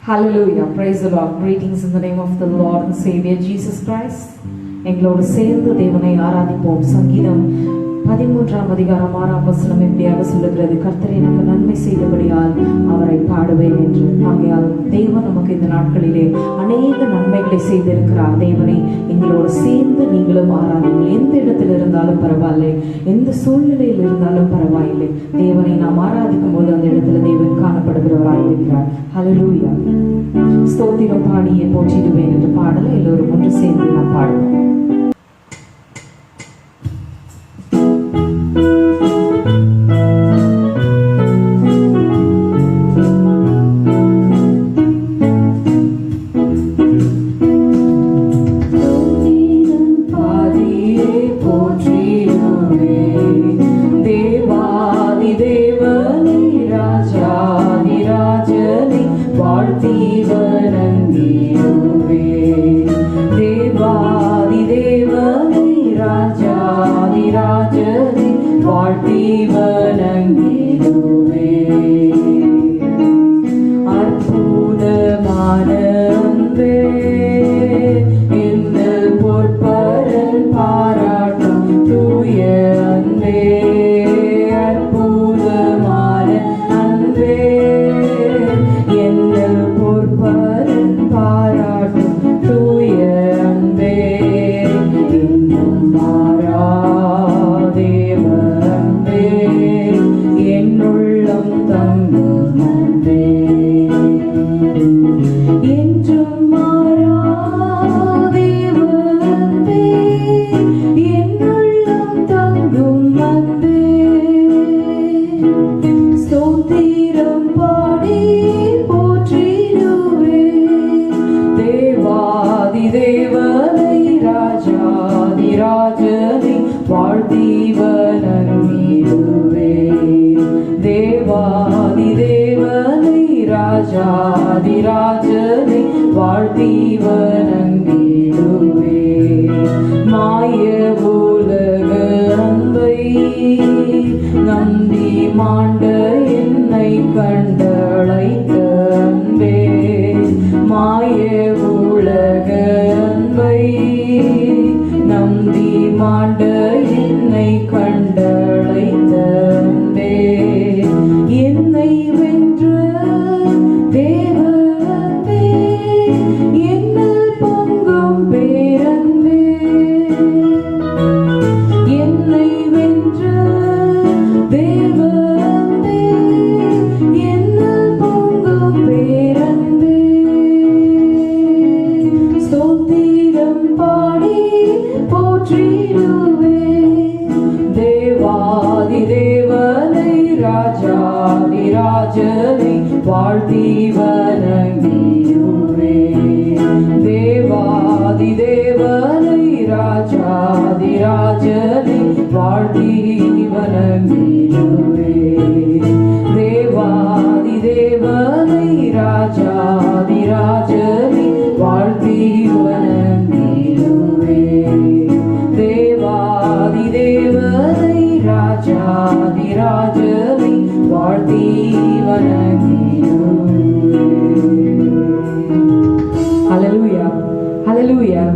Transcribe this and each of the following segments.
Hallelujah. Praise the Lord. Greetings in the name of the Lord and Savior Jesus Christ. எங்களோடு சேர்ந்து தேவனை ஆராதிப்போம். சங்கீதம் 13 அதிகாரம் 6 வசனம் எப்படியாக சொல்லுகிறது, கர்த்தர் எனக்கு நன்மை செய்தபடியால் அவரை பாடுவேன் என்று. ஆகையால் தேவன் நமக்கு இந்த நாட்களிலே அநேக நன்மைகளை செய்திருக்கிறார். தேவனை எங்களோடு சேர்ந்து நீங்களும் ஆராதிங்கள். எந்த இடத்தில் இருந்தாலும் பரவாயில்லை, எந்த சூழ்நிலையில் இருந்தாலும் பரவாயில்லை, தேவனை நாம் ஆராதிக்கும் போது அந்த இடத்துல தேவன் காணப்படுகிறவராய் இருக்கிறார். ஹல்லேலூயா. ஸ்தோத்திரம் பாடியே போற்றிடுவேன் என்ற பாடலை எல்லோரும் ஒன்று சேர்ந்து நாம் பாடுவோம்.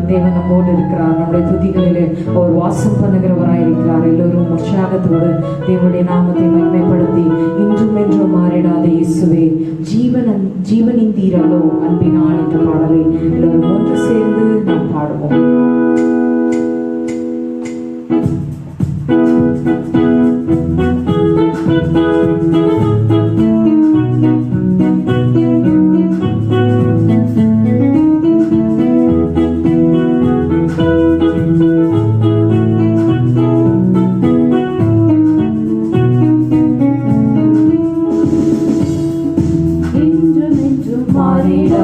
தேவன் நம்மோடு இருக்கிறார். நம்முடைய துதிகளிலே அவர் வாசம் பண்ணுகிறவராய் இருக்கிறார். எல்லோரும் உற்சாகத்தோடு தேவனுடைய நாமத்தை மகிமைப்படுத்தி இன்றும் என்றும் மாறிடாத இயேசுவே ஜீவனின் தீரலோ அன்பினால் என்ற பாடலை எல்லோரும் ஒன்று சேர்ந்து நாம் பாடுவோம். Maria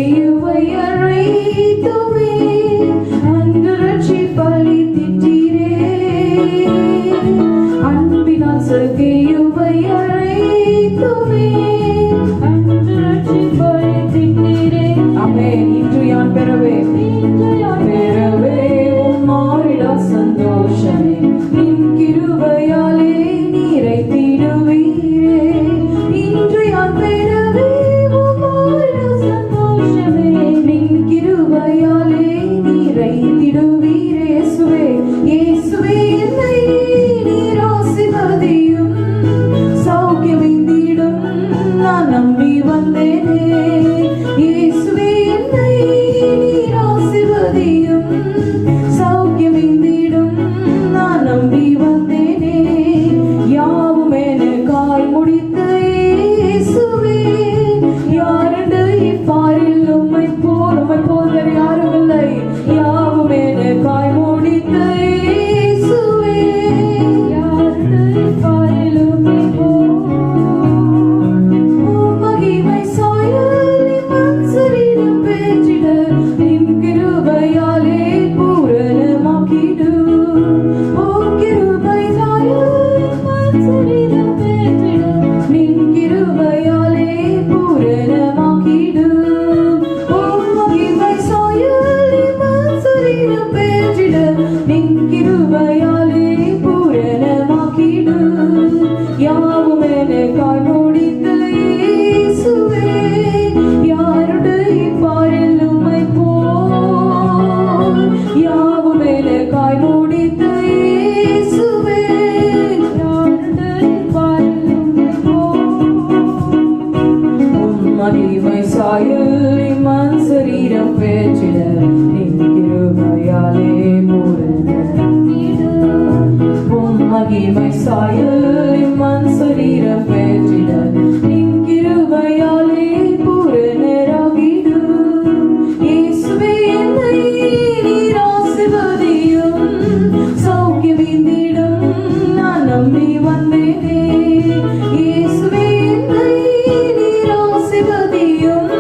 சர்க்கையுவை அழைத்துமே அன்று ரட்சிப்பளித்திட்டீரே. அன்பினால் சர்க்கையுவை அழைத்துமே அன்று ரட்சிப்பளித்திட்டீரே. ஆமென். இன்று யான் பெறவே உம்மாறிடா சந்தோஷமே நின் கிருபையாலே நிறைத்திடுவீரே. இன்று யான் பெறவே உம்மாறிடா சந்தோஷமே நின் கிருபையாலே நிறைத்திடுவீரே. இயேசுவே இயேசுவே என்னை நீர் ஆசீர்வதியும் சௌக்கியமிந்திடும் நான் நம்பி வந்தேனே. இயேசுவே என்னை நீர் ஆசீர்வதியும் சௌக்கியமிந்திடும் நான் நம்பி வந்தேனே. யாவும் எனக்காய் முடித்த இயேசுவே யாருண்டு இப்பாரில் உம்மை போல் வேறு யாரும் இல்லை. யாவும் எனக்காய் முடித்த இயேசுவே யாருண்டு இப்பாரில் உம்மை போல். மகிமை சாயல் மன் சரீரம் பெற்றிட நின் கிருபையாலே பூரணமாக்கிடு. ஓ கிருபை சாயல் மன் சரீரம் பெற்றிட நின் கிருபையாலே பூரணமாக்கிடு. ஓ மகிமை சாயல் மன் சரீரம் பெற்றிட நின் கிருபையாலே பூரணமாக்கிடு. யாவும் எனக்காய் முடித்த இயேசுவே யாருடைய இப்பாரில் உம்மை போல். யாவும் எனக்காய் முடித்த இயேசுவே யாருடைய இப்பாரில் உம்மை போல். உம் மகிமை சாயல் மன் சரீரம் பெற்றிட நின் கிருபையாலே பூரணமாக்கிடு. உம் மகிமை சாயல் மன் சரீரம் பெற்றிட நின் கிருபையாலே பூரணராகிடு. இயேசுவே என்னை நீர் ஆசீர்வதியும் சௌக்கியமிந்திடும் நான் நம்பி வந்தேனே. இயேசுவே என்னை நீர் ஆசீர்வதியும்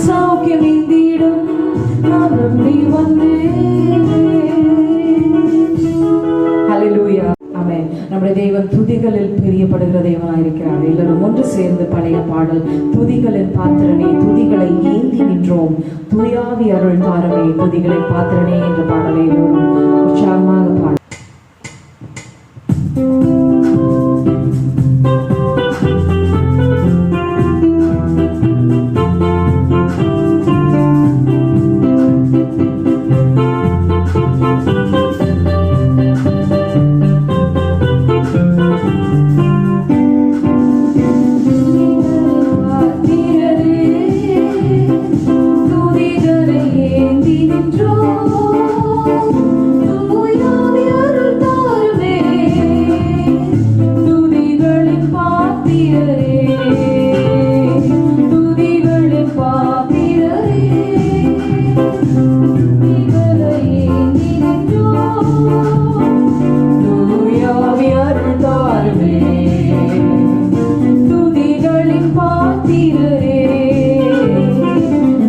சௌக்கியமிந்திடும் நான் நம்பி வந்தேனே. ஹல்லேலூயா. ஆமென். நம்முடைய தேவன் துதிகளில் பிரியப்படுகிற தேவனாயிருக்கிறார். எல்லாரும் ஒன்று சேர்ந்து பழைய பாடல் துதிகளின் பாத்திரனே துதிகளை ஏந்தி நின்றோம் துயாவி அருள் தாரமே துதிகளின் பாத்திரனே என்ற பாடலை எல்லோரும் உற்சாகமாக பாட. துதிகளை ஏந்தி நின்றோம் தூயாவி அருள் தாருமே துதிகளின் பாத்திரரே. துதிகளின் பாத்திரரே துதிகளை ஏந்தி நின்றோம் தூயாவி அருள் தாருமே துதிகளின் பாத்திரரே.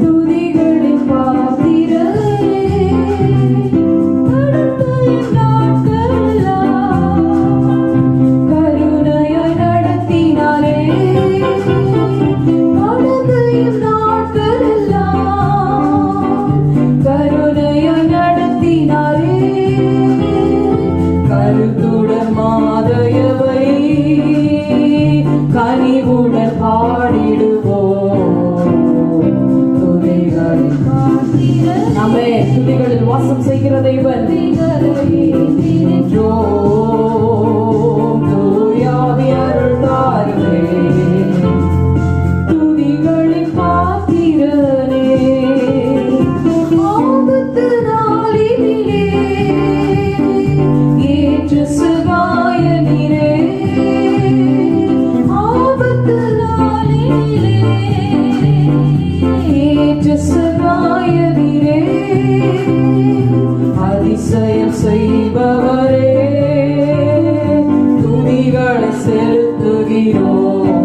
துதிகளின் பாத்திரரே கடந்தையின் நாட்களெல்லாம் கருணையாய் நடத்தினாரே. கடந்தையின் நாட்களெல்லாம் கருணையாய் நடத்தினாரே. கருத்துடன் மாதயவை கனிவுடன் பாடிடுவோம் துதிகளின் பாத்திரரே. ஆமென். துதிகளில் வாசம் செய்கிற தேவன் நின்றோம் தூயாவி அருள் தாருமே துதிகளின் பாத்திரனே. ஆபத்து நாளினிலே ஏற்ற சகாய நீரே. ஆபத்து நாளினிலே ஏற்ற சகாய நீரே. அதிசயம் செய்பவரே துதிகளை செலுத்துகிறோம்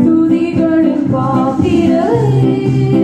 துதிகளின் பாத்திரரே.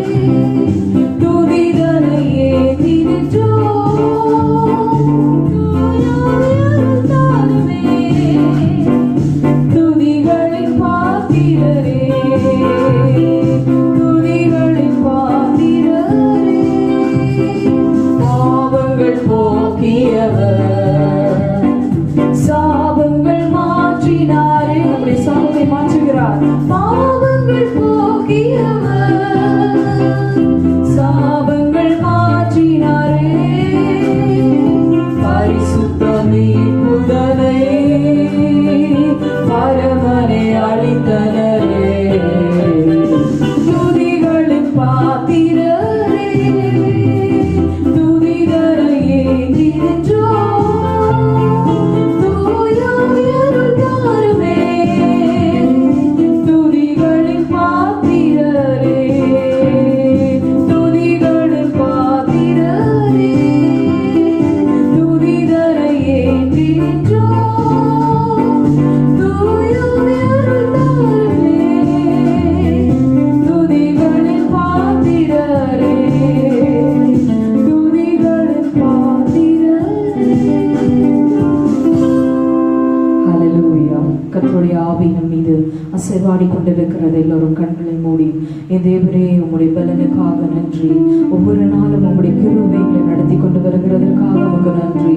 அசைவாடி கொண்டிருக்கிறது. எல்லோரும் கண்களை மூடி, என் தேவரே உம்முடைய பலனுக்காக நன்றி. ஒவ்வொரு நாளும் உம்முடைய கிருபைகளை நடத்தி கொண்டு வருகிறதற்காக உமக்கு நன்றி.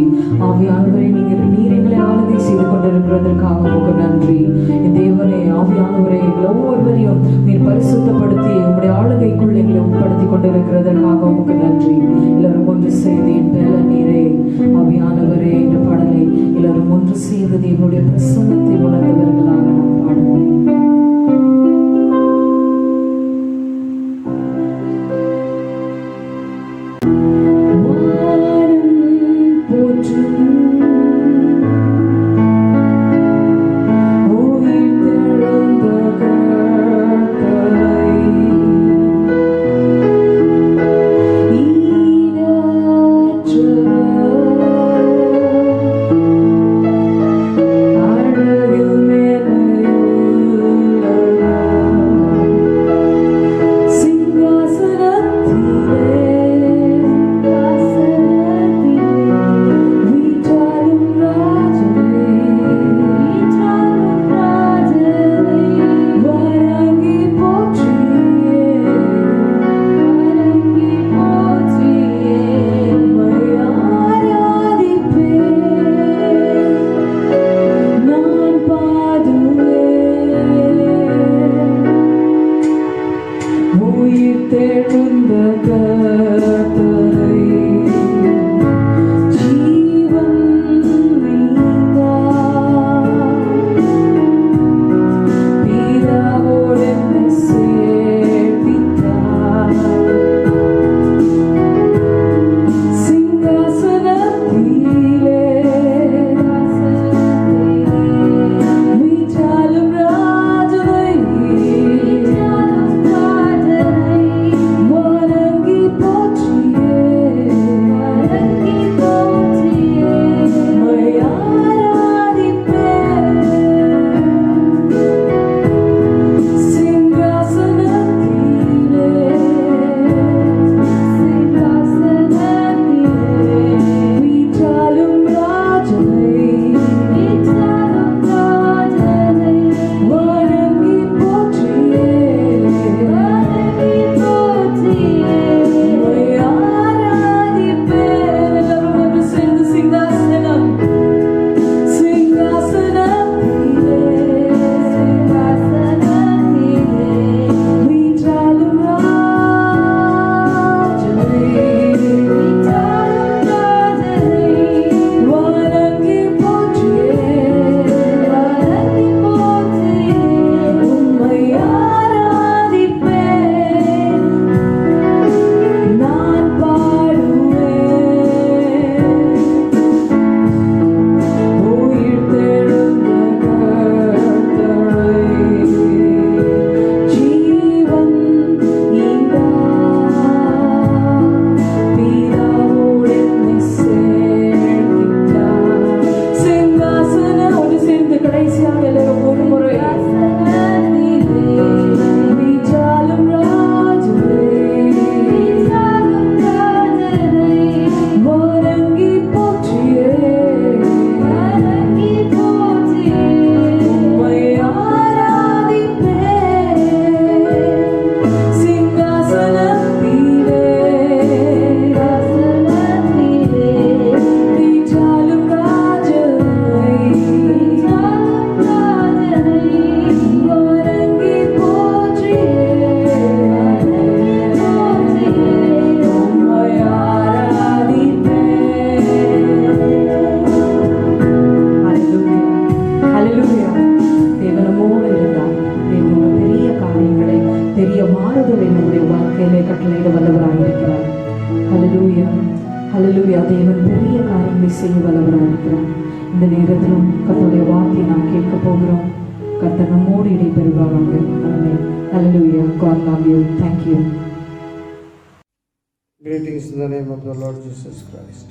ஆவியானவரை நீர் எங்களை ஆளுகை செய்து கொண்டிருக்கிறதற்காக உமக்கு நன்றி. என் தேவனே, ஆவியானவரை எங்களை ஒவ்வொருவரையும் நீர் பரிசுத்தப்படுத்தி உம்முடைய ஆளுகைக்குள் எங்களை உட்படுத்தி கொண்டிருக்கிறதற்காக உமக்கு நன்றி. எல்லாரும் ஒன்று செய்து என் பலன் நீரே ஆவியானவரே என்ற பாடலை எல்லாரும் ஒன்று செய்து என்னுடைய பிரசன்னத்தை உணர்ந்தவர்களாக நாம் பாடுவோம். ஹல்லேலூயா. தேவன் பெரிய காரியங்களை செய்ய வல்லவராக இருக்கிறார். இந்த நேரத்திலும் கர்த்தருடைய வார்த்தையை நாம் கேட்க போகிறோம். கர்த்தர் நம்மோடு இடைபெறுவாராக. ஆமென். Hallelujah. God love you. Thank you. Greetings in the name of the Lord Jesus Christ.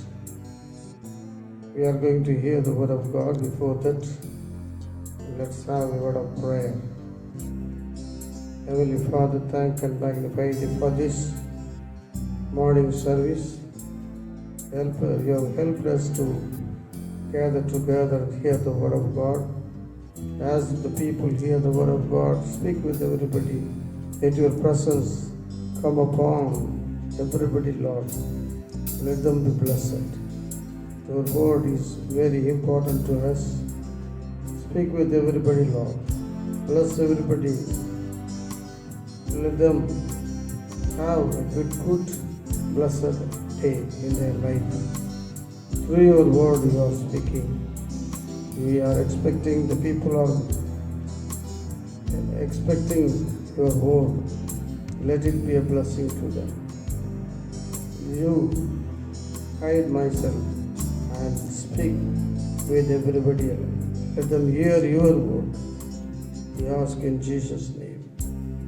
We are going to hear the word of God. Before that, let's have a word of prayer. Heavenly Father, thank and magnify Thee for this morning service. You have helped us to gather together and hear the word of God. As the people hear the word of God, speak with everybody. Let your presence come upon everybody, Lord. Let them be blessed. Your word is very important to us. Speak with everybody, Lord. Bless everybody. Let them have a good, blessed day in their life. Through your word you are speaking. We are expecting, the people are expecting your word. Let it be a blessing to them. You hide myself and speak with everybody else. Let them hear your word. We ask in Jesus' name.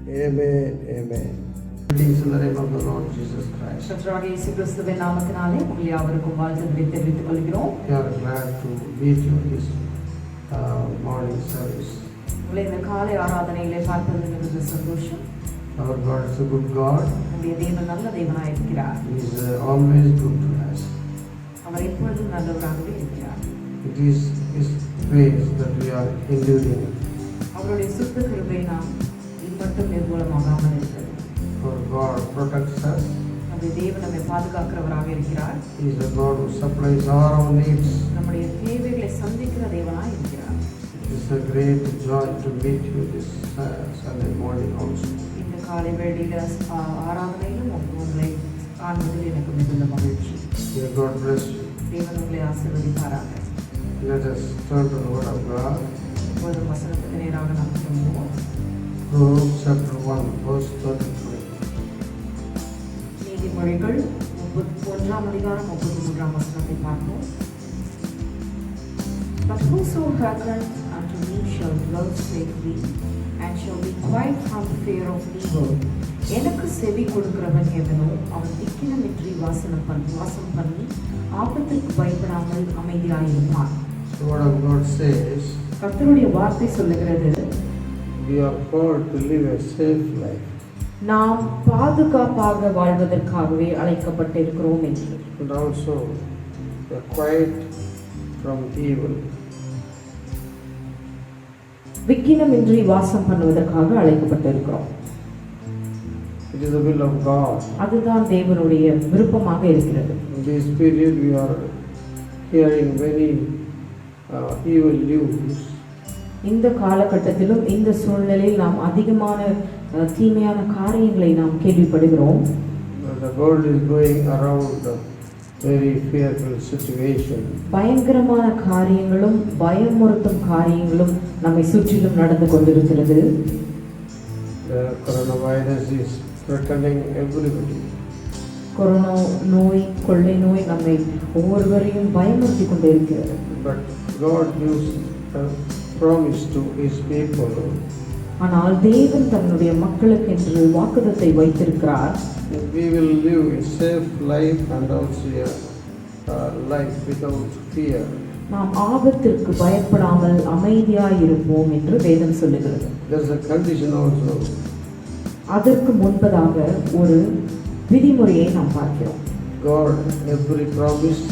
Amen. Amen. Greetings in the name of the Lord Jesus Christ. கர்த்தராகிய இயேசு கிறிஸ்துவின் நாமத்தினாலே உங்கள் யாவருக்கும் வாழ்த்துக்களை தெரிவித்துக் கொள்கிறோம். We are glad to meet you in this morning service. உங்களை இந்த காலை ஆராதனையிலே பார்ப்பது மிகுந்த சந்தோஷம். Our God is a good God. நம்முடைய தேவன் நல்ல தேவனாய் இருக்கிறார். He is always good to us. அவர் எப்பொழுதும் நல்லவராகவே இருக்கிறார். It is His grace that we are enduring. அவருடைய சுத்த கிருபை நாம் இம்மட்டும் நிர்மூலமாகாமல் இருக்கிறது. Our God protects us. நம்முடைய தேவன் நம்மை பாதுகாக்கிறவராக இருக்கிறார். He is a God who supplies all our needs. நம்முடைய தேவைகளை சந்திக்கிற தேவனாய் இருக்கிறார். It is a great joy to meet you this Sunday morning also. இந்த காலை வேளையில ஆராதனையிலும் உங்களை காண்பதில் எனக்கு மிகுந்த மகிழ்ச்சி. May God bless you. தேவன் உங்களை ஆசீர்வதிப்பாராக. Let us turn to the Word of God. இப்போது வசனத்துக்கு நேராக நாம் திரும்புவோம். Proverbs chapter 1 verse 33. நீதிமொழிகள் 1ஆம் அதிகாரம் 33ஆம் வசனத்தை பார்ப்போம். But whoso hearkeneth unto me shall dwell safely, and shall be quiet from fear of evil. எனக்கு செவி கொடுக்கிறவன் எவனோ அவன் திக்கினமின்றி வாசம் பண்ணி ஆபத்திற்கு பயப்படாமல் அமைதியாயிருப்பான். The Word of God says, கர்த்தருடைய வார்த்தை சொல்லுகிறது, we are called to live a safe life. நாம் பாதுகாப்பாக வாழ்வதற்காகவே அழைக்கப்பட்டிருக்கிறோம் என்று. And also we are quiet from evil. விக்கினமின்றி வாசம் பண்ணுவதற்காக அழைக்கப்பட்டிருக்கிறோம். It is the will of God. அதுதான் தேவனுடைய விருப்பமாக இருக்கிறது. In this period we are hearing many evil news. இந்த காலகட்டத்திலும் இந்த சூழ்நிலையில் நாம் அதிகமான தீமையான காரியங்களை நாம் கேள்விப்படுகிறோம். The world is going around a very fearful situation. பயங்கரமான காரியங்களும் பயமுறுத்தும் காரியங்களும் நம்மை சுற்றிலும் நடந்து கொண்டிருக்கிறது. The coronavirus is threatening everybody. Corona நோய், கொள்ளை நோய் நம்மை ஒவ்வொருவரையும் பயமுறுத்தி கொண்டிருக்கிறது. But God gives a promise to His people. ஆனால் தேவன் தன்னுடைய மக்களுக்கு என்று வாக்குத்தத்தை வைத்திருக்கிறார். We will live a safe life and also a life without fear. நாம் ஆபத்திற்கு பயப்படாமல் அமைதியாய் இருப்போம் என்று வேதம் சொல்லுகிறது. There is a condition also. அதற்கு முன்பதாக ஒரு விதிமுறையை நாம் பார்க்கிறோம். God, every promise,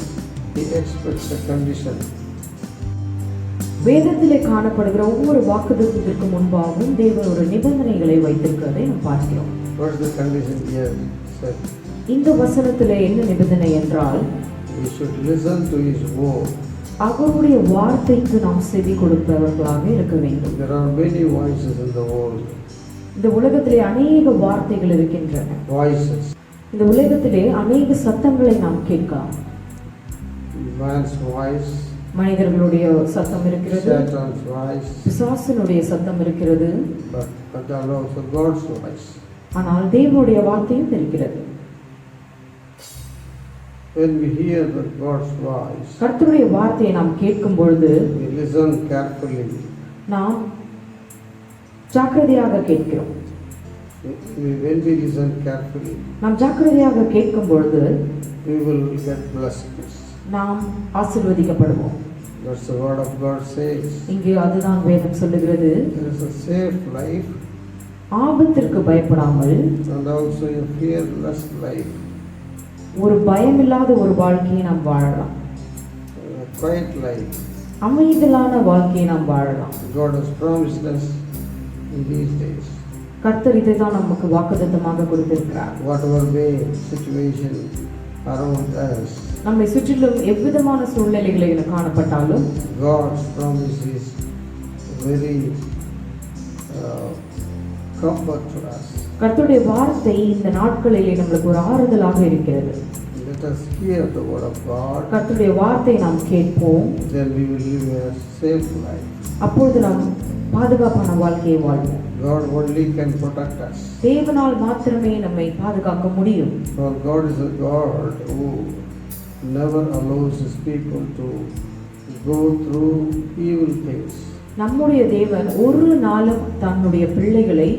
He expects a condition. வேதத்திலே காணப்படுகிற ஒவ்வொரு வாக்குத்தத்தத்திற்கு முன்பாகவும் தேவன் ஒரு நிபந்தனைகளை வைத்திருக்கிறதை நாம் பார்க்கிறோம். What is the condition here? Said, இந்த வசனத்திலே என்ன நிபந்தனை என்றால், we should listen to His word. அவருடைய வார்த்தைக்கு நாம் செவி கொடுப்பவர்களாக இருக்க வேண்டும். There are many voices in the world. இந்த உலகத்திலே அநேக வார்த்தைகள் இருக்கின்றன. Voices. இந்த உலகத்திலே அநேக சத்தங்களை நாம் கேட்கலாம். Man's voice, மனிதர்களுடைய சத்தம் இருக்கிறது, Satan's voice, பிசாசினுடைய சத்தம் இருக்கிறது, but there are also God's voice. ஆனால் தேவனுடைய வார்த்தையும் இருக்கிறது. When we hear the God's voice, கர்த்தருடைய வார்த்தையை நாம் கேட்கும் பொழுது we listen carefully. நாம் ஜாக்கிரதையாக கேட்கிறோம். When we listen carefully, நாம் ஜாக்கிரதையாக கேட்கும் பொழுது we will get blessings. நாம் ஆசீர்வதிக்கப்படுவோம். That's the word of God says. இங்கே அதுதான் வேதம் சொல்லுகிறது. There is a safe life ஆபத்திற்கு பயப்படாமல் and also a fearless life. ஒரு பயமில்லாத ஒரு வாழ்க்கையை நாம் வாழலாம். A quiet life. அமைதலான வாழ்க்கையை நாம் வாழலாம். God has promised us in these days. கர்த்தர் இதை தான் நமக்கு வாக்குத்தத்தமாக கொடுத்திருக்கிறார். Whatever way situation around us, நம்மை சுற்றிலும் எவ்விதமான சூழ்நிலைகளில் காணப்பட்டாலும் God's promise is very comfort to us. கர்த்தருடைய வார்த்தை இந்த நாட்களிலே நம்மளுக்கு ஒரு ஆறுதலாக இருக்கிறது. Let us hear the word of God. கர்த்தருடைய வார்த்தையை நாம் கேட்போம். Then we will live a safe life. அப்பொழுது நாம் பாதுகாப்பான வாழ்க்கையை வாழ்வோம். God only can protect us. தேவனால் மாத்திரமே நம்மை பாதுகாக்க முடியும். For God is a God who never allows His people to go through evil things. நம்முடைய தேவன் ஒரு நாளும் தன்னுடைய பிள்ளைகளை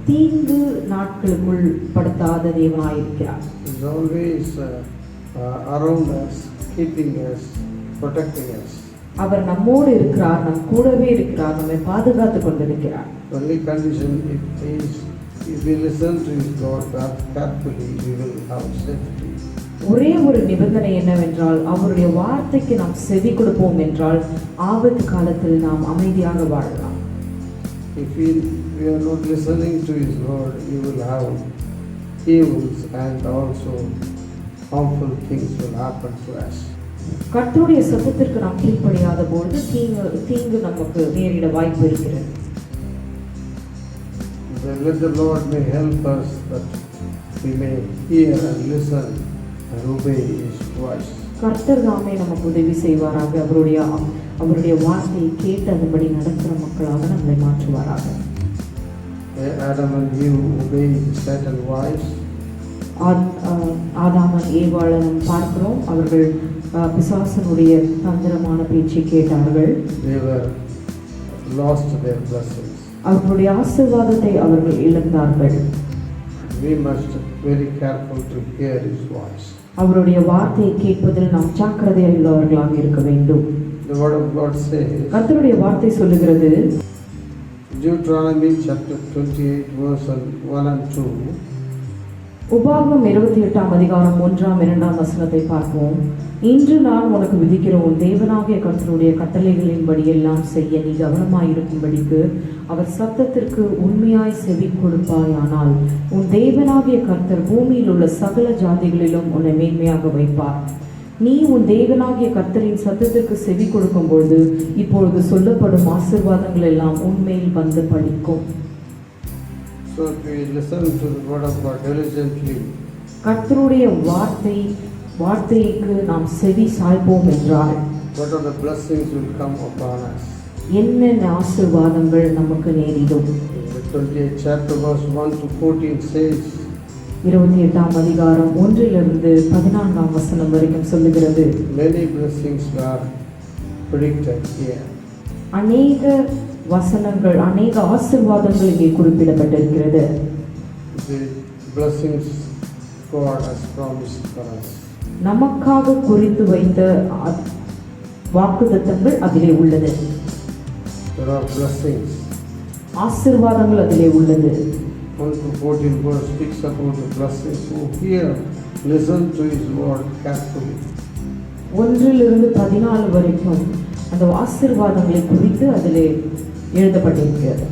தீங்கு நாட்களுக்குள் படுத்தாத தேவனாயிருக்கிறார். He is always around us, keeping us, protecting us. அவர் நம்மோடு இருக்கிறார், நம் கூடவே இருக்கிறார், நம்மை பாதுகாத்து கொண்டிருக்கிறார். The only condition if we listen to His God carefully, we will have safety. ஒரே ஒரு நிபந்தனை என்னவென்றால் அவருடைய வார்த்தைக்கு நாம் செவி கொடுப்போம் என்றால் ஆபத்து காலத்தில் நாம் அமைதியாக வாழலாம். If we are not listening to His word, we will have evils and also harmful things will happen to us. கர்த்தருடைய சத்தத்திற்கு நாம் கீழ்ப்படியாத பொழுது தீங்கு நமக்கு நேரிட வாய்ப்பு இருக்கிறது. Let the Lord may help us that we may hear and listen and obey His voice. கர்த்தர் தாமே நமக்கு உதவி செய்வாராக. அவருடைய வார்த்தையை கேட்டு அதன்படி நடக்கிற மக்களாக நம்மை மாற்றுவாராக. Adam and Eve obeyed Satan's voice. ஆதாமன் ஏவாளை நாம் பார்க்கிறோம். அவர்கள் பிசாசனுடைய தந்திரமான பேச்சை கேட்டார்கள். They were lost their blessings. அவர்களுடைய ஆசீர்வாதத்தை அவர்கள் இழந்தார்கள். We must very careful to hear His voice. அவருடைய வார்த்தையை கேட்பதில் நாம் ஜாக்கிரதையாக உள்ளவர்களாக இருக்க வேண்டும். The word of God says, கர்த்தருடைய வார்த்தை சொல்லுகிறது, Deuteronomy chapter 28 verse 1 and 2. உபாகமம் 28 அதிகாரம் 1-2 வசனத்தை பார்ப்போம். இன்று நான் உனக்கு விதிக்கிற உன் தேவனாகிய கர்த்தருடைய கட்டளைகளின்படி எல்லாம் செய்ய நீ கவனமாயிருக்கும்படிக்கு அவர் சத்தத்திற்கு உண்மையாய் செவி கொடுப்பாயானால் உன் தேவனாகிய கர்த்தர் பூமியில் உள்ள சகல ஜாதிகளிலும் உன்னை மேன்மையாக வைப்பார். நீ உன் தேவனாகிய கர்த்தரின் சத்தத்திற்கு செவி கொடுக்கும் பொழுது இப்பொழுது சொல்லப்படும் ஆசீர்வாதங்கள் எல்லாம் உண்மையில் வந்து பலிக்கும். So if we listen to the word of God diligently, கர்த்தருடைய வார்த்தைக்கு நாம் செவி சாய்ப்போம் என்றால் what are the blessings will come upon us? என்னென்ன ஆசீர்வாதங்கள் நமக்கு நேரிடும். The 28th chapter verse 1 to 14 says, 28 அதிகாரம் 1-14 வசனம் வரைக்கும் சொல்லுகிறது, many blessings were predicted here. அநேக வசனங்கள், அநேக ஆசீர்வாதங்கள் இங்கே குறிப்பிடப்பட்டிருக்கிறது. The blessings God has promised for us. நமக்காக குறித்து வைத்த வாக்குத்தத்தங்கள் அதிலே உள்ளது. There are blessings. ஆசீர்வாதங்கள் அதிலே உள்ளது. 1 to 14 verse speaks about the blessings who hear, listen to His word carefully. 1-14 வரைக்கும் அந்த ஆசீர்வாதங்களை குறித்து அதிலே எழுதப்பட்டிருக்கிறது.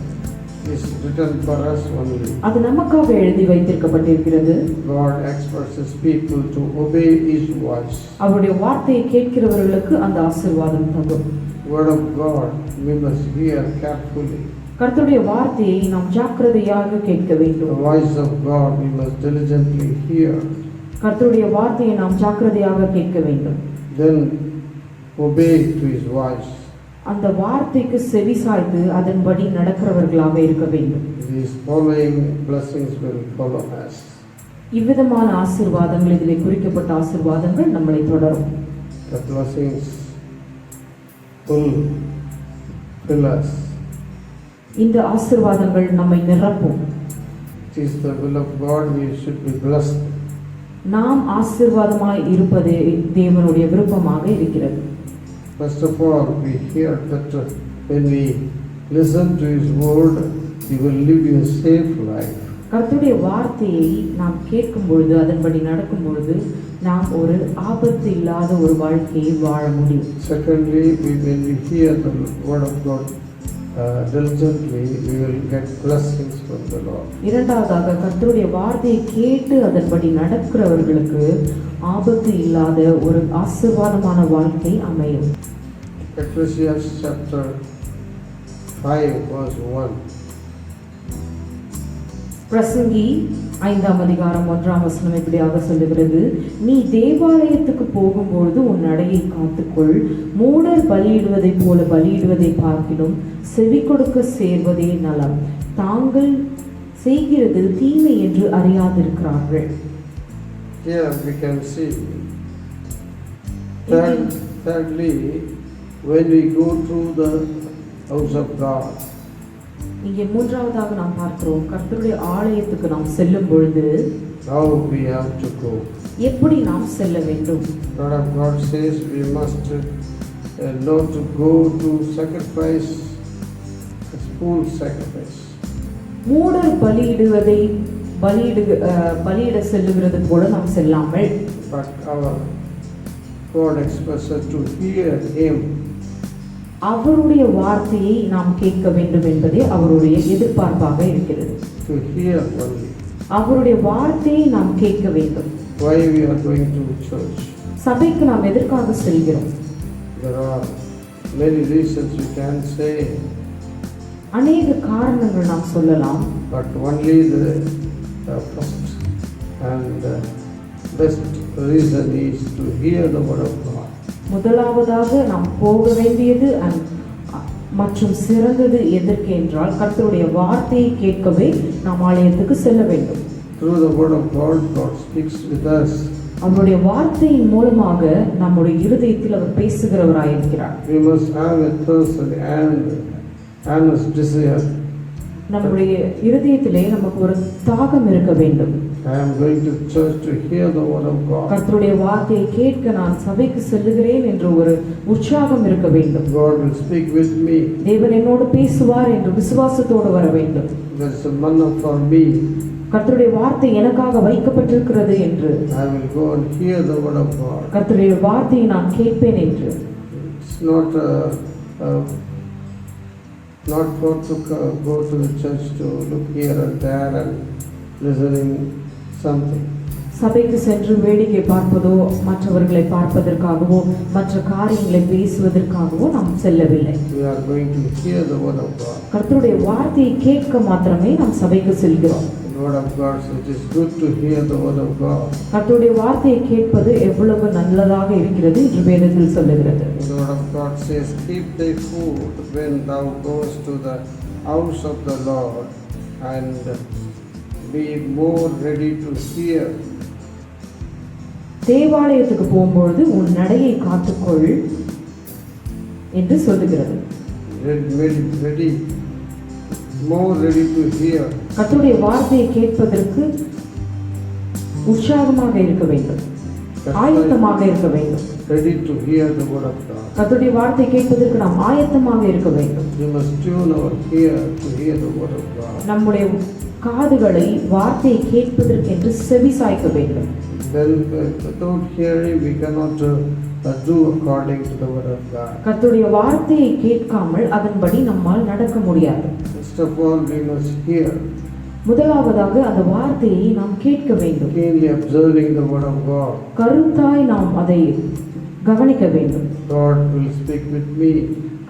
It is written for us only. அது நமக்காக எழுதி வைத்திருக்கப்பட்டிருக்கிறது. God expects His people to obey His voice. அவருடைய வார்த்தையை கேட்கிறவர்களுக்கு அந்த ஆசீர்வாதம் தகும். Word of God we must hear carefully. கர்த்தருடைய வார்த்தையை நாம் ஜாக்கிரதையாக கேட்க The வேண்டும். voice of God we must diligently hear. கர்த்தருடைய வார்த்தையை நாம் ஜாக்கிரதையாக கேட்க வேண்டும். Then obey to His voice. அந்த வார்த்தைக்கு செவி சாய்த்து அதன்படி நடக்கிறவர்களாக இருக்க வேண்டும். These following blessings will follow us. இவ்விதமான ஆசீர்வாதங்கள், இதிலே குறிக்கப்பட்ட ஆசீர்வாதங்கள் நம்மளை தொடரும். The blessings will fill us. இந்த ஆசீர்வாதங்கள் நம்மை நிரப்பும். It is the will of God we should be blessed. நாம் ஆசீர்வாதமாய் இருப்பதே தேவனுடைய விருப்பமாக இருக்கிறது. First of all, we hear that when we listen to His word, we will live a safe life. கர்த்தருடைய வார்த்தையை நாம் கேட்கும் பொழுது, அதன்படி நடக்கும் பொழுது நாம் ஒரு ஆபத்து இல்லாத ஒரு வாழ்க்கையை வாழ முடியும். Secondly, when we hear the word of God diligently, we will get blessings from the Lord. இரண்டாவதாக, கர்த்தருடைய வார்த்தையை கேட்டு அதன்படி நடக்கிறவர்களுக்கு ஆபத்து இல்லாத ஒரு ஆசீர்வாதமான வாழ்க்கை அமையும். Ecclesiastes chapter 5 verse 1. பிரசங்கி 5ஆம் அதிகாரம் 1ஆம் வசனம் இப்படியாக சொல்லுகிறது, நீ தேவாலயத்துக்கு போகும்பொழுது உன் நடையை காத்துக்கொள். மூடர் பலியிடுவதைப் போல பலியிடுவதை பார்க்கிலும் செவி கொடுக்க சேர்வதே நலம். தாங்கள் செய்கிறது தீமை என்று அறியாதிருக்கிறார்கள். Here we can see. Thirdly, when we go through the house of God, இங்கே மூன்றாவதாக நாம் பார்க்கிறோம், கர்த்தருடைய ஆலயத்துக்கு நாம் செல்லும் பொழுது how we have to go. எப்படி நாம் செல்ல வேண்டும். Lord of God says we must know to go to sacrifice, full sacrifice. மூடர் பலியிட செல்லுகிறது போல நாம் செல்லாமல், But our God expects us to hear Him. அவருடைய வார்த்தையை நாம் கேட்க வேண்டும் என்பதே அவருடைய எதிர்பார்ப்பாக இருக்கிறது. To hear only. அவருடைய வார்த்தையை நாம் கேட்க வேண்டும். Why we are going to church? சபைக்கு நாம் எதற்காக செல்கிறோம்? There are many reasons we can say. அநேக காரணங்கள் நாம் சொல்லலாம். But only the first and best reason is to hear the word of God. முதலாவதாக நாம் போக வேண்டியது மற்றும் சிறந்தது எதற்கு என்றால், கர்த்தருடைய வார்த்தையை கேட்கவே நாம் ஆலயத்துக்கு செல்ல வேண்டும். Through the word of God, God speaks with us. அவருடைய வார்த்தையின் மூலமாக நம்முடைய இருதயத்தில் அவர் பேசுகிறவராயிருக்கிறார். We must have a thirst and earnest desire. நம்முடைய இருதயத்திலே நமக்கு ஒரு தாகம் இருக்க வேண்டும். I am going to church to hear the word of God. கர்த்தருடைய வார்த்தையை கேட்க நான் சபைக்கு செல்லுகிறேன் என்ற ஒரு உற்சாகம் இருக்க வேண்டும். God will speak with me. தேவன் என்னோடு பேசுவார் என்று விசுவாசத்தோடு வர வேண்டும். There is a manna for me. கர்த்தருடைய வார்த்தை எனக்காக வைக்கப்பட்டிருக்கிறது என்று, I will go and hear the word of God. கர்த்தருடைய வார்த்தையை நான் கேட்பேன் என்று. It's not for to go to the church to look here and there and listening something. சபைக்கு சென்று வேடிக்கை பார்ப்பதோ, மற்றவர்களை பார்ப்பதற்காகவோ, மற்ற காரியங்களை பேசுவதற்காகவோ நாம் செல்லவில்லை. We are going to hear the word of God. கர்த்தருடைய வார்த்தையை கேட்க மாத்திரமே நாம் சபைக்கு செல்கிறோம். The word of God says it is good to hear the word of God. கர்த்தருடைய வார்த்தையை கேட்பது எவ்வளவு நல்லதாக இருக்கிறது என்று வேதத்தில் சொல்லுகிறது. The word of God says, keep thy food when thou goest to the house of the Lord, and be more ready to hear. தேவாலயத்துக்கு போகும்பொழுது உன் நடையை காத்துக்கொள் என்று சொல்லுகிறது. Ready, more ready to hear. கர்த்தருடைய வார்த்தையை கேட்பதற்கு உற்சாகமாக இருக்க வேண்டும், ஆயத்தமாக இருக்க வேண்டும். Ready to hear the word of God. கர்த்தருடைய வார்த்தை கேட்பதற்கு நாம் ஆயத்தமாக இருக்க வேண்டும். We must tune our ear to hear the word of God. நம்முடைய காதுகளை வார்த்தையை கேட்பதற்கென்று செவி சாய்க்க வேண்டும். Then without hearing we cannot do according to the word of God. கர்த்தருடைய வார்த்தையை கேட்காமல் அதன்படி நம்மால் நடக்க முடியாது. First of all, we must hear. முதலாவதாக அந்த வார்த்தையை நாம் கேட்க வேண்டும். Keenly observing the word of God. கருத்தாய் நாம் அதை கவனிக்க வேண்டும். God will speak with me.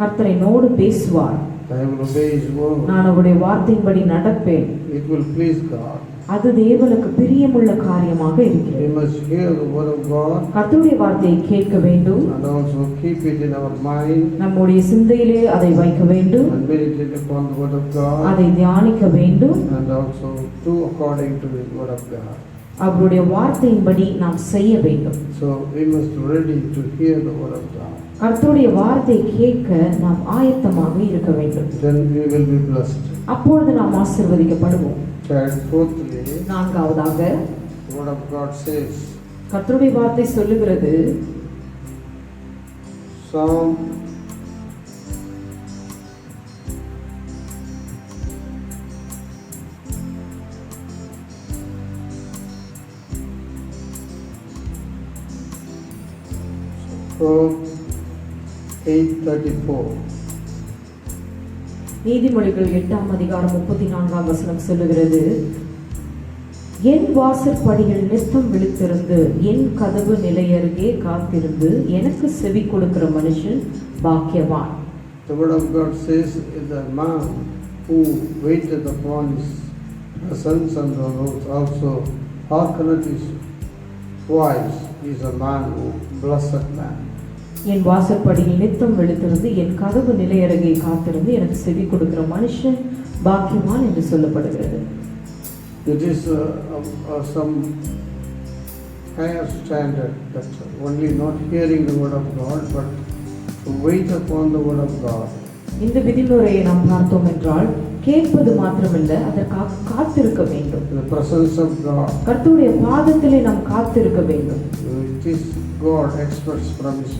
கர்த்தர் என்னோடு பேசுவார். I will obey His word. நான் அவருடைய வார்த்தையின்படி நடப்பேன். It will please God. அது தேவனுக்கு பிரியமுள்ள காரியமாக இருக்கிறது. We must hear the word of God கர்த்தருடைய வார்த்தையை கேட்க வேண்டும். and also keep it in our mind நம்முடைய சிந்தையிலே அதை வைக்க வேண்டும். and meditate upon the word of God அதை தியானிக்க வேண்டும். and also do according to His word of God. அவருடைய வார்த்தையின்படி நாம் செய்ய வேண்டும். So we must be ready to hear the word of God. கர்த்தருடைய வார்த்தையை கேட்க நாம் ஆயத்தமாக இருக்க வேண்டும். Then we will be blessed. அப்பொழுது நாம் ஆசீர்வதிக்கப்படுவோம். And fourthly, நான்காவதாக the word of God says, கர்த்தருடைய வார்த்தை சொல்லுகிறது, Psalm 119 Proverbs 8:34. நீதிமொழிகள் 8:34 சொல்லுகிறது, என் வாசற்படியில் நித்தம் விழித்திருந்து என் கதவு நிலையருகே காத்திருந்து எனக்கு செவி கொடுக்கிற மனுஷன் பாக்கியவான். The word of God says, the man who waited upon his presence and also hearkeneth his voice is a man who blessed man. என் வாசற்படியில் நித்தம் விழித்திருந்து என் கதவு நிலையருகே காத்திருந்து எனக்கு செவி கொடுக்கிற மனுஷன் பாக்கியவான் என்று சொல்லப்படுகிறது. It is some higher standard that only not hearing the word of God but to wait upon the word of God. இந்த விதிமுறையை நாம் பார்த்தோம் என்றால் கேட்பது மாத்திரமல்ல, அதற்காக காத்திருக்க வேண்டும். The presence of God. கர்த்தருடைய பாதத்திலே நாம் காத்திருக்க வேண்டும். It is God expects from his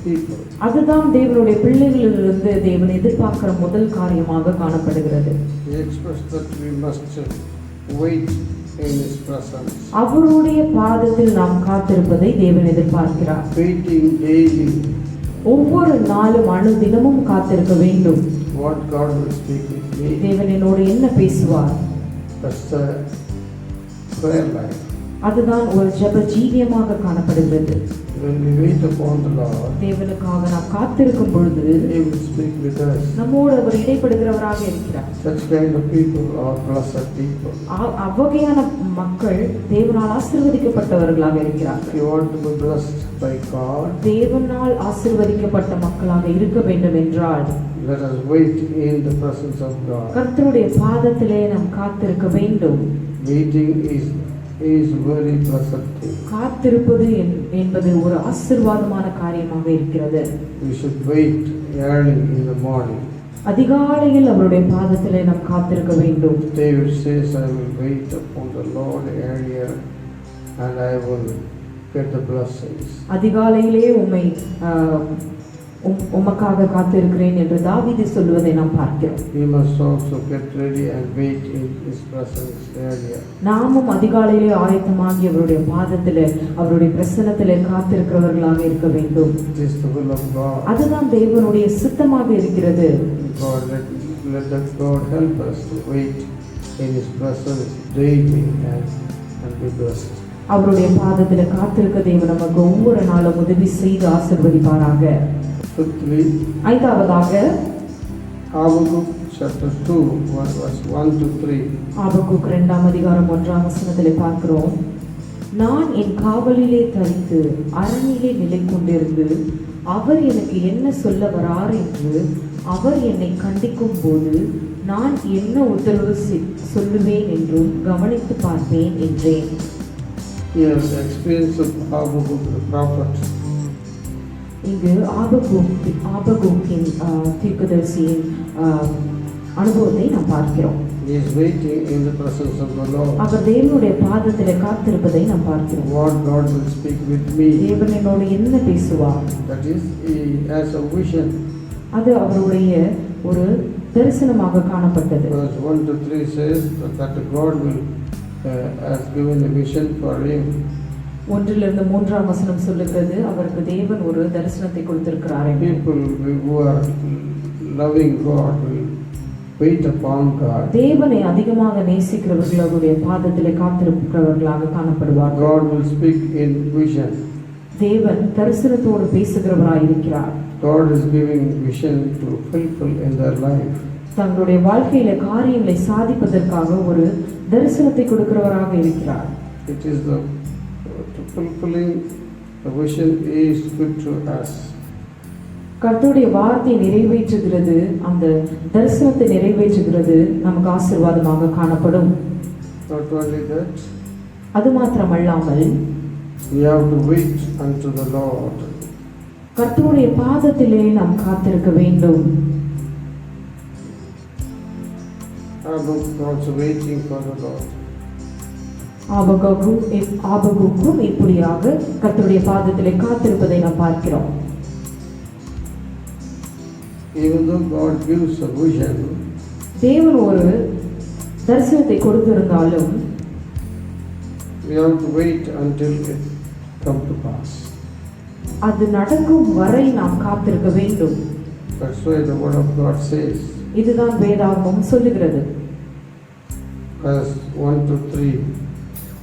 people. அதுதான் தேவனுடைய பிள்ளைகளிலிருந்து தேவன் எதிர்பார்க்கிற முதல் காரியமாக காணப்படுகிறது. He expects that we must wait in his presence. அவருடைய பாதத்தில் நாம் காத்திருப்பதை தேவன் எதிர்பார்க்கிறார். Waiting daily. ஒவ்வொரு நாளும் அனுதினமும் காத்திருக்க வேண்டும். What God will speak with me. தேவன் என்னோடு என்ன பேசுவார்? That's the prayer life. அதுதான் ஒரு ஜெப ஜீவியமாக காணப்படுகிறது. When we wait upon the Lord, தேவனுக்காக நாம் காத்திருக்கும் பொழுது He will speak with us. நம்மோடு அவர் இடைப்படுகிறவராக இருக்கிறார். Such kind of people are blessed people. அவ்வகையான மக்கள் தேவனால் ஆசீர்வதிக்கப்பட்டவர்களாக இருக்கிறார்கள். If you want to be blessed by God, தேவனால் ஆசீர்வதிக்கப்பட்ட மக்களாக இருக்க வேண்டும் என்றால் let us wait in the presence of God. கர்த்தருடைய பாதத்திலே நாம் காத்திருக்க வேண்டும். Waiting is very blessed thing. காத்திருப்பது என்பது ஒரு ஆசீர்வாதமான காரியமாக இருக்கிறது. We should wait early in the morning. அதிகாலையில் அவருடைய பாதத்திலே நாம் காத்திருக்க வேண்டும். David says, I will wait upon the Lord earlier and I will get the blessings. அதிகாலையிலே உமக்காக காத்திருக்கிறேன் என்று தாவீது சொல்வதை நாம் பார்க்கிறோம். We must also get ready and wait in his presence earlier. நாமும் அதிகாலையிலே ஆயத்தமாகி அவருடைய பாதத்திலே அவருடைய பிரசன்னத்திலே காத்திருக்கிறவர்களாக இருக்க வேண்டும். It is the will of God. அதுதான் தேவனுடைய சித்தமாக இருக்கிறது. God, let that God help us to wait in his presence daily and be blessed. அவருடைய பாதத்திலே காத்திருக்க தேவன் நமக்கு ஒவ்வொரு நாளும் உதவி செய்து ஆசீர்வதிப்பாராக. Fifthly, ஐந்தாவதாக Habakkuk chapter 2 verse 1 to 3. Habakkuk 2:1 பார்க்கிறோம். நான் என் காவலிலே தரித்து அரணிலே நிலை கொண்டிருந்து அவர் எனக்கு என்ன சொல்ல வரார் என்று அவர் என்னை கண்டிக்கும் போது நான் என்ன உத்தரவு சொல்லுவேன் என்றும் கவனித்து பார்ப்பேன் என்றேன். Here the experience of Habakkuk the prophet. இங்கு ஆபகுக்கின் தீர்க்கதரிசியின் அனுபவத்தை நாம் பார்க்கிறோம். He is waiting in the presence of the Lord. அவர் தேவனுடைய பாதத்திலே காத்திருப்பதை நாம் பார்க்கிறோம். What God will speak with me. தேவன் என்னோடு என்ன பேசுவார்? That is, he has a vision. அது அவருடைய ஒரு தரிசனமாக காணப்பட்டது. Verse 1 to 3 says that God will has given a vision for him. 1-3 சொல்லுகிறது, அவருக்கு தேவன் ஒரு தரிசனத்தை கொடுத்திருக்கிறார். People who are loving God will wait upon God. தேவனை அதிகமாக நேசிக்கிறவர்கள் அவருடைய பாதத்திலே காத்திருக்கிறவர்களாக காணப்படுவார்கள். God will speak in vision. தேவன் தரிசனத்தோடு பேசுகிறவராய் இருக்கிறார். God is giving vision to fulfill in their life. தங்களுடைய வாழ்க்கையில காரியங்களை சாதிப்பதற்காக ஒரு தரிசனத்தை கொடுக்கிறவராக இருக்கிறார். It is the fulfilling the vision is good to us. கர்த்தருடைய வார்த்தை நிறைவேற்றுகிறது, அந்த தரிசனத்தை நிறைவேற்றுகிறது நமக்கு ஆசீர்வாதமாக காணப்படும். Not only that, அது மாத்திரமல்லாமல் we have to wait unto the Lord. கர்த்தருடைய பாதத்திலே நாம் காத்திருக்க வேண்டும். Habakkuk also waiting for the Lord. ஆபகுக்கும் இப்படியாக கர்த்தருடைய பாதத்திலே காத்திருப்பதை நாம் பார்க்கிறோம். Even though God gives a vision, தேவன் ஒரு தரிசனத்தை கொடுத்திருந்தாலும் we have to wait until it come to pass. அது நடக்கும் வரை நாம் காத்திருக்க வேண்டும். That's why the word of God says, இதுதான் வேதாகமம் சொல்லுகிறது. verse 1 to 3.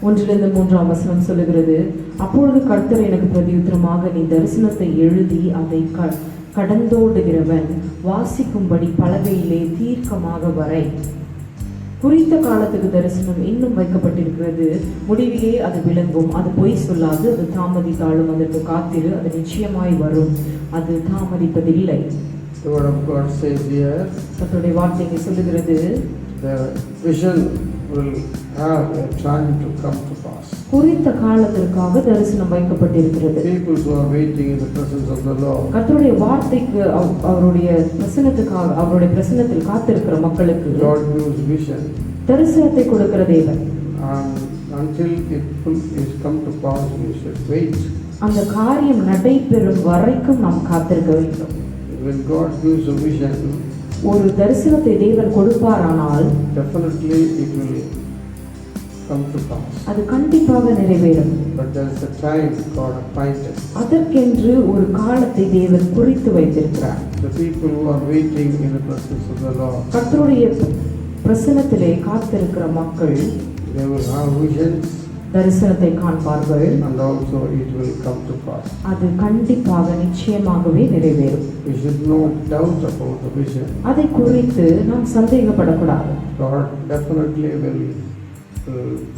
1-3 வசனம் சொல்லுகிறது, அப்பொழுது கர்த்தர் எனக்கு பிரதியுத்தரமாக, நீ தரிசனத்தை எழுதி அதை கடந்தோடுகிறவன் வாசிக்கும்படி பலகையிலே தீர்க்கமாக வரை. குறித்த காலத்துக்கு தரிசனம் இன்னும் வைக்கப்பட்டிருக்கிறது, முடிவிலே அது விளங்கும், அது பொய் சொல்லாது, அது தாமதித்தாலும் அதற்கு காத்திரு, அது நிச்சயமாய் வரும், அது தாமதிப்பதில்லை. The word of God says here, கர்த்தருடைய வார்த்தை இங்கே சொல்லுகிறது, the vision will have a time to come to pass. குறித்த காலத்திற்காக தரிசனம் வைக்கப்பட்டிருக்கிறது. People who are waiting in the presence of the Lord, கர்த்தருடைய வார்த்தைக்கு அவருடைய பிரசன்னத்துக்காக, அவருடைய பிரசன்னத்தில் காத்திருக்கிற மக்களுக்கு God gives vision, தரிசனத்தை கொடுக்கிற தேவன். and until it is come to pass, we should wait. அந்த காரியம் நடைபெறும் வரைக்கும் நாம் காத்திருக்க வேண்டும். When God gives a vision, ஒரு தரிசனத்தை தேவன் கொடுப்பாரானால் definitely it will come to pass. அது கண்டிப்பாக நிறைவேறும். But there is a time God appointed. அதற்கென்று ஒரு காலத்தை தேவன் குறித்து வைத்திருக்கிறார். The people who are waiting in the presence of the Lord, கர்த்தருடைய பிரசன்னத்திலே காத்திருக்கிற மக்கள் they will have visions, தரிசனத்தை காண்பார்கள், and also it will come to pass. அது கண்டிப்பாக நிச்சயமாகவே நிறைவேறும். We should no doubt about the vision. அதை குறித்து நாம் சந்தேகப்படக்கூடாது. God definitely will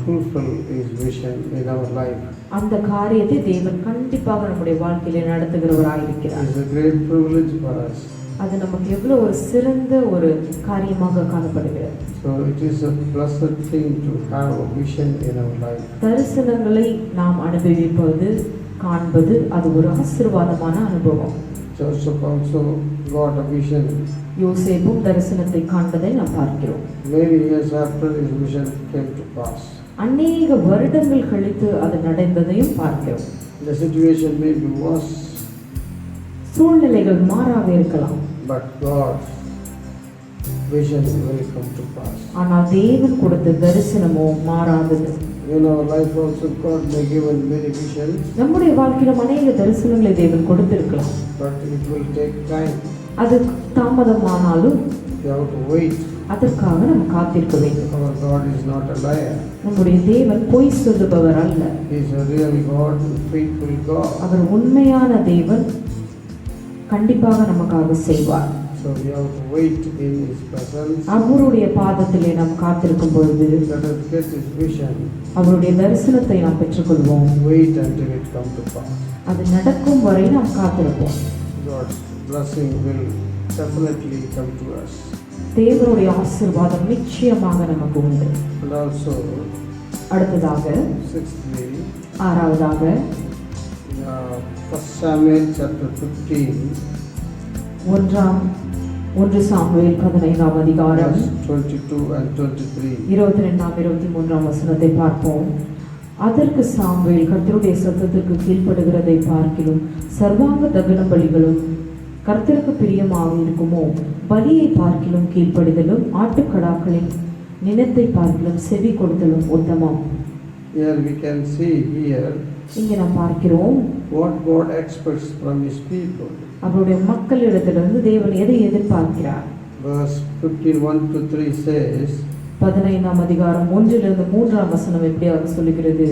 fulfill His vision in our life. அந்த காரியத்தை தேவன் கண்டிப்பாக நம்முடைய வாழ்க்கையிலே நடத்துகிறவராயிருக்கிறார். It is a great privilege for us. அது நமக்கு எவ்வளவு ஒரு சிறந்த ஒரு காரியமாக காணப்படுகிறது. So it is a blessed thing to have a vision in our life. தரிசனங்களை நாம் அனுபவிப்பது, காண்பது, அது ஒரு ஆசீர்வாதமான அனுபவம். Joseph also got a vision. யோசேப்பும் தரிசனத்தை காண்பதை நாம் பார்க்கிறோம். Many years after his vision came to pass. அநேக வருடங்கள் கழித்து அது நடந்ததையும் பார்க்கிறோம். The situation may be worse, சூழ்நிலைகள் மாறாக இருக்கலாம், but God's vision will come to pass. ஆனால் தேவன் கொடுத்த தரிசனமோ மாறாதது. In our life also God may give us many visions, நம்முடைய வாழ்க்கையில அநேக தரிசனங்களை தேவன் கொடுத்திருக்கலாம், but it will take time. அது தாமதமானாலும் We have to wait. அதற்காக நம்ம காத்திருக்க வேண்டும். Our God is not a liar. நம்முடைய தேவன் பொய் சொல்லுபவர் அல்ல. He is a real God, faithful God. அவர் உண்மையான தேவன், கண்டிப்பாக நமக்காக செய்வார். So we have to wait in His presence. அவருடைய பாதத்திலே நாம் காத்திருக்கும் பொழுது Let us get His vision. அவருடைய தரிசனத்தை நாம் பெற்றுக்கொள்வோம். Wait until it come to pass. அது நடக்கும் வரை நாம் காத்திருப்போம். God's blessing will definitely come to us. தேவனுடைய ஆசீர்வாதம் நிச்சயமாக நமக்கு உண்டு. And also, அடுத்ததாக sixthly, ஆறாவதாக 1 Samuel chapter 15, 1 சாமுவேல் 15 அதிகாரம் verse 22 and 23. 22-23 வசனத்தை பார்ப்போம். அதற்கு சாமுவேல், கர்த்தருடைய சத்தத்திற்கு கீழ்ப்படுகிறதை பார்க்கிலும் சர்வாங்க தகன பலிகளும் கர்த்தருக்கு பிரியமாக இருக்குமோ, பலியை பார்க்கிலும் கீழ்ப்படிதலும் ஆட்டுக்கடாக்களின் நினத்தை பார்க்கிலும் செவி கொடுத்தலும் உத்தமம். Here we can see here இங்கே நாம் பார்க்கிறோம் what God expects from His people. அவருடைய மக்களிடத்திலிருந்து தேவன் எதை எதிர்பார்க்கிறார். Verse 15:1-3 says, 15 அதிகாரம் 1-3 வசனம் எப்படியாக சொல்லுகிறது,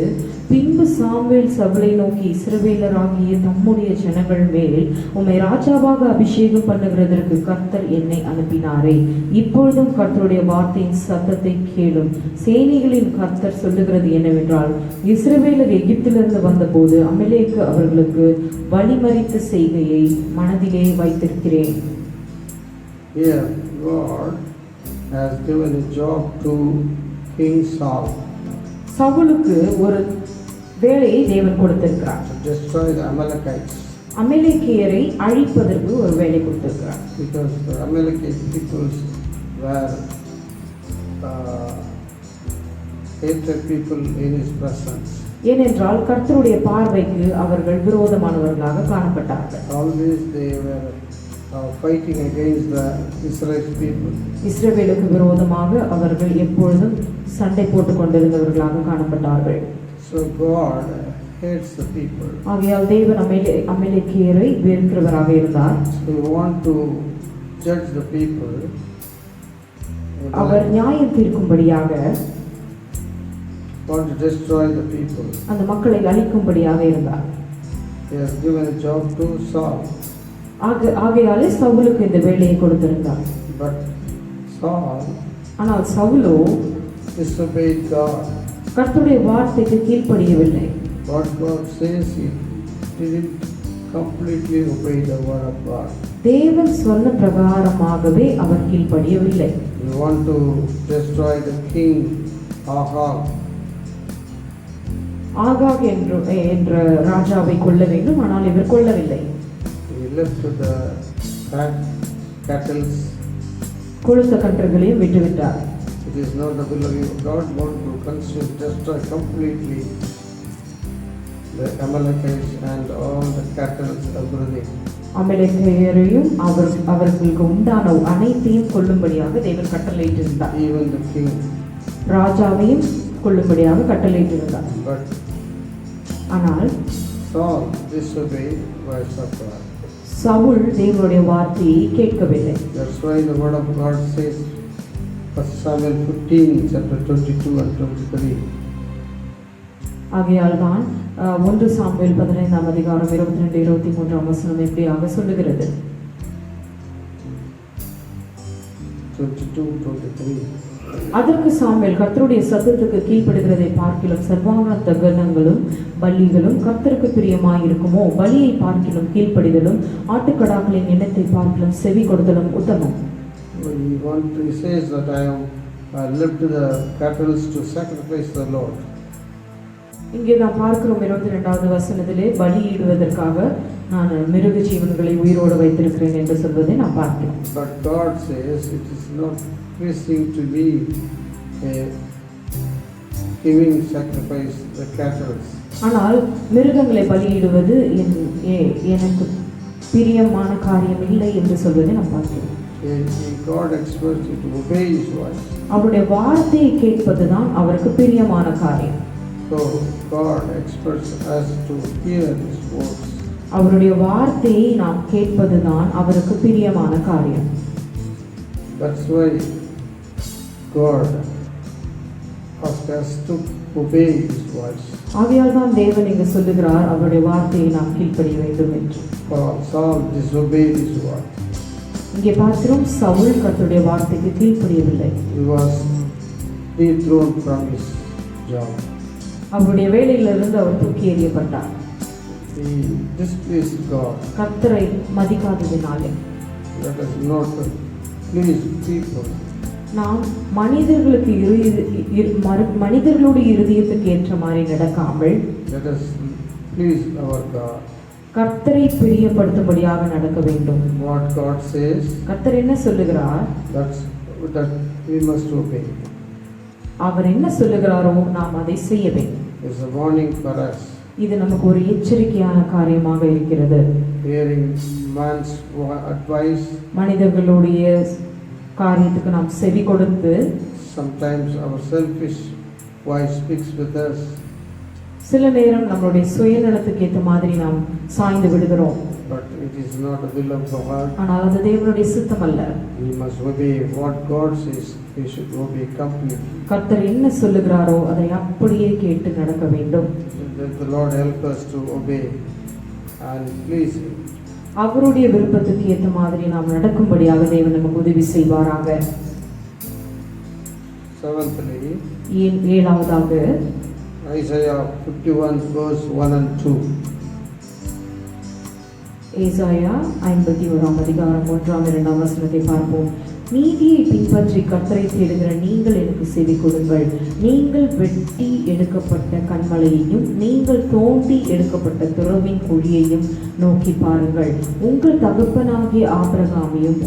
பின்பு சாமுவேல் சவுலை நோக்கி, இஸ்ரவேலராகிய தம்முடைய ஜனங்கள் மேல் உம்மை ராஜாவாக அபிஷேகம் பண்ணுகிறதற்கு கர்த்தர் என்னை அனுப்பினாரே. இப்பொழுதும் கர்த்தருடைய வார்த்தையின் சத்தத்தை கேளும். சேனைகளின் கர்த்தர் சொல்லுகிறது என்னவென்றால், இஸ்ரவேலர் எகிப்திலிருந்து வந்தபோது அமலேக்கு அவர்களுக்கு வழிமறித்த செய்கையை மனதிலே வைத்திருக்கிறேன். here God has given a job to King Saul சவுலுக்கு ஒரு வேலையை தேவன் கொடுத்திருக்கிறார். to destroy the Amalekites, அமலேக்கியரை அழிப்பதற்கு ஒரு வேலை கொடுத்திருக்கிறார். because the Amalekite peoples were hated people in His presence. ஏனென்றால் கர்த்தருடைய பார்வைக்கு அவர்கள் விரோதமானவர்களாக காணப்பட்டார்கள். Always they were fighting against the Israel people. இஸ்ரவேலுக்கு விரோதமாக அவர்கள் எப்பொழுதும் சண்டை போட்டுக் கொண்டிருந்தவர்களாக காணப்பட்டார்கள். So God hates the people. ஆகையால் தேவன் அமலேக்கியரை வெறுக்கிறவராக இருந்தார். So we want to judge the people. அவர் நியாயம் தீர்க்கும்படியாக, Want to destroy the people. அந்த மக்களை அழிக்கும்படியாக இருந்தார். He has given a job to Saul. ஆகையாலே சவுலுக்கு இந்த வேலையை கொடுத்திருந்தார். But Saul ஆனால் சவுலோ disobeyed God. கர்த்தருடைய வார்த்தைக்கு கீழ்ப்படியவில்லை. What God says, he didn't completely obey the word of God. தேவன் சொன்ன பிரகாரமாகவே அவர் கீழ்ப்படியவில்லை. We want to destroy the king Ahab. ஆகாக் என்ற ராஜாவை கொல்ல வேண்டும், ஆனால் இவர் கொல்லவில்லை. He left the cattle. கொழுத்த கன்றுகளையும் விட்டுவிட்டார். It is not the will of God. Want to consume, destroy completely the Amalekites and all the cattle, everything. அமலேக்கியரையும் அவர்களுக்கு உண்டான அனைத்தையும் கொல்லும்படியாக தேவன் கட்டளையிட்டிருந்தார். Even the king. ராஜாவையும் கொல்லும்படியாக கட்டளையிட்டிருந்தார். But ஆனால் Saul disobeyed voice of God. Saul தேவனுடைய வார்த்தையை கேட்கவில்லை. That's why the word of God says, 1 Samuel 15, chapter 22 and 23. ஆகையால் தான் 1 சாமுவேல் 15 அதிகாரம் 22 23 வசனம் எப்படியாக சொல்லுகிறது. 22-23. அதற்கு சாமுவேல், கர்த்தருடைய சத்தத்துக்கு கீழ்ப்படுகிறதை பார்க்கிலும் சர்வாங்க தகனங்களும் பலிகளும் கர்த்தருக்கு பிரியமாயிருக்குமோ? பலியை பார்க்கிலும் கீழ்ப்படிதலும் ஆட்டுக்கடாக்களின் எண்ணத்தை பார்க்கிலும் செவி கொடுத்தலும் உத்தமம். He says that I have left the cattle to sacrifice the Lord. இங்கே நாம் பார்க்கிறோம் 22வது வசனத்திலே பலியிடுவதற்காக நான் மிருக ஜீவன்களை உயிரோடு வைத்திருக்கிறேன் என்று சொல்வதை நாம் பார்க்கிறோம். But God says it is not pleasing to me giving sacrifice the cattle. ஆனால் மிருகங்களை பலியிடுவது எனக்கு பிரியமான காரியம் இல்லை என்று சொல்வதை நாம் பார்க்கிறோம். God expects you to obey His voice. அவருடைய வார்த்தையை கேட்பதுதான் அவருக்கு பிரியமான காரியம். So God expects us to hear His words. அவருடைய வார்த்தையை நாம் கேட்பதுதான் அவருக்கு பிரியமான காரியம். That's why God asks us to obey His voice. ஆகையால் தான் தேவன் இங்கு சொல்லுகிறார் அவருடைய வார்த்தையை நாம் கீழ்ப்படிய வேண்டும் என்று. Saul disobeyed His word. இங்கே பார்க்கிறோம் சவுல் கர்த்தருடைய வார்த்தைக்கு கீழ்ப்படியவில்லை. He was dethroned from his job. அவருடைய வேலையிலிருந்து அவர் தூக்கி எறியப்பட்டார். He displeased God. கர்த்தரை மதிக்காததினாலே. Let us not please people. நாம் மனிதர்களுடைய இருதயத்துக்கு ஏற்ற மாதிரி நடக்காமல் Let us please our God. கர்த்தரை பிரியப்படுத்தும்படியாக நடக்க வேண்டும். What God says, கர்த்தர் என்ன சொல்லுகிறார், that we must obey. அவர் என்ன சொல்லுகிறாரோ நாம் அதை செய்ய வேண்டும். It's a warning for us. இது நமக்கு ஒரு எச்சரிக்கையான காரியமாக இருக்கிறது. Hearing man's advice, மனிதர்களுடைய காரியத்துக்கு நாம் செவி கொடுத்து, sometimes our selfish voice speaks with us. சில நேரம் நம்மளுடைய சுயநலத்துக்கு ஏற்ற மாதிரி நாம் சாய்ந்து விடுகிறோம். But it is not the will of God. ஆனால் அது தேவனுடைய சித்தம் அல்ல. We must obey what God says. We should obey completely. கர்த்தர் என்ன சொல்லுகிறாரோ அதை அப்படியே கேட்டு நடக்க வேண்டும். Let the Lord help us to obey and please Him. அவருடைய விருப்பத்துக்கு ஏற்ற மாதிரி நாம் நடக்கும்படியாக தேவன் நமக்கு உதவி செய்வாராக. Seventhly, ஏழாவதாக Isaiah 51 verse 1 and 2. ஏசாயா 51 அதிகாரம் 1-2 வசனத்தை பார்ப்போம். நீதியை பின்பற்றி கர்த்தரை தேடுகிற நீங்கள் எனக்கு செவி கொடுங்கள். நீங்கள் வெட்டி எடுக்கப்பட்ட கன்மலையையும் நீங்கள் தோண்டி எடுக்கப்பட்ட துறவின் குழியையும் நோக்கி பாருங்கள். உங்கள் தகப்பனாகிய ஆபிரகாமையும்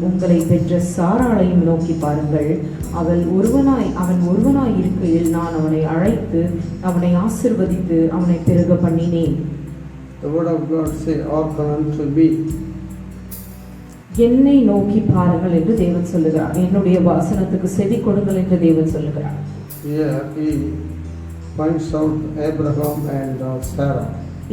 உங்களை பெற்ற சாராளையும் நோக்கி பாருங்கள். அவன் ஒருவனாய் இருக்கையில் நான் அவனை அழைத்து அவனை ஆசீர்வதித்து அவனை பெருக பண்ணினேன். The word of God say, "Hearken unto me." என்னை நோக்கி பாருங்கள் என்று தேவன் சொல்லுகிறார். என்னுடைய வசனத்துக்கு செவி கொடுங்கள் என்று தேவன் சொல்லுகிறார். Here He points out Abraham and Sarah.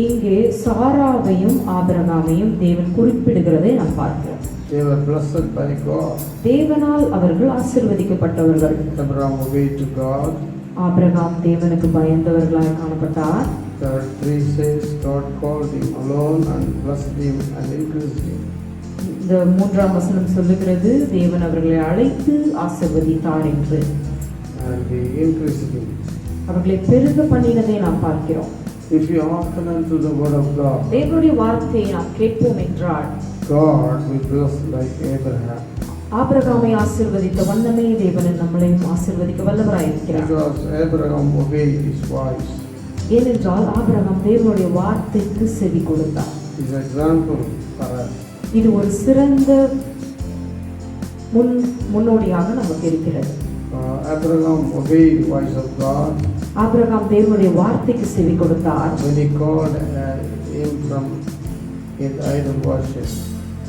இங்கே சாராவையும் ஆபிரகாமையும் தேவன் குறிப்பிடுகிறதை நாம் பார்க்கிறோம். They were blessed by God. தேவனால் அவர்கள் ஆசீர்வதிக்கப்பட்டவர்கள். Abraham obeyed to God. Abraham தேவனுக்கு பயந்தவர்களாய் காணப்பட்டார். Verse 3 says God called him alone and blessed him and increased him. இந்த 3ஆம் வசனம் சொல்லுகிறது தேவன் அவர்களை அழைத்து ஆசீர்வதித்தார் என்று. And he increased him. அவர்களை பெருக பண்ணினதை நாம் பார்க்கிறோம். If you hearken unto the word of God, தேவனுடைய வார்த்தையை நாம் கேட்போம் என்றால் God will bless like Abraham. ஆபிரகாமை ஆசீர்வதித்த வண்ணமே தேவன் நம்மளையும் ஆசீர்வதிக்க வல்லவராயிருக்கிறார். Because Abraham obeyed his voice. ஏனென்றால் ஆபிரகாம் தேவனுடைய வார்த்தைக்கு செவி கொடுத்தார். His example for us. இது ஒரு சிறந்த முன்னோடியாக நமக்கு இருக்கிறது. Abraham obeyed the voice of God. Abraham தேவனுடைய வார்த்தைக்கு செவி கொடுத்தார். When he called him from his idol worship,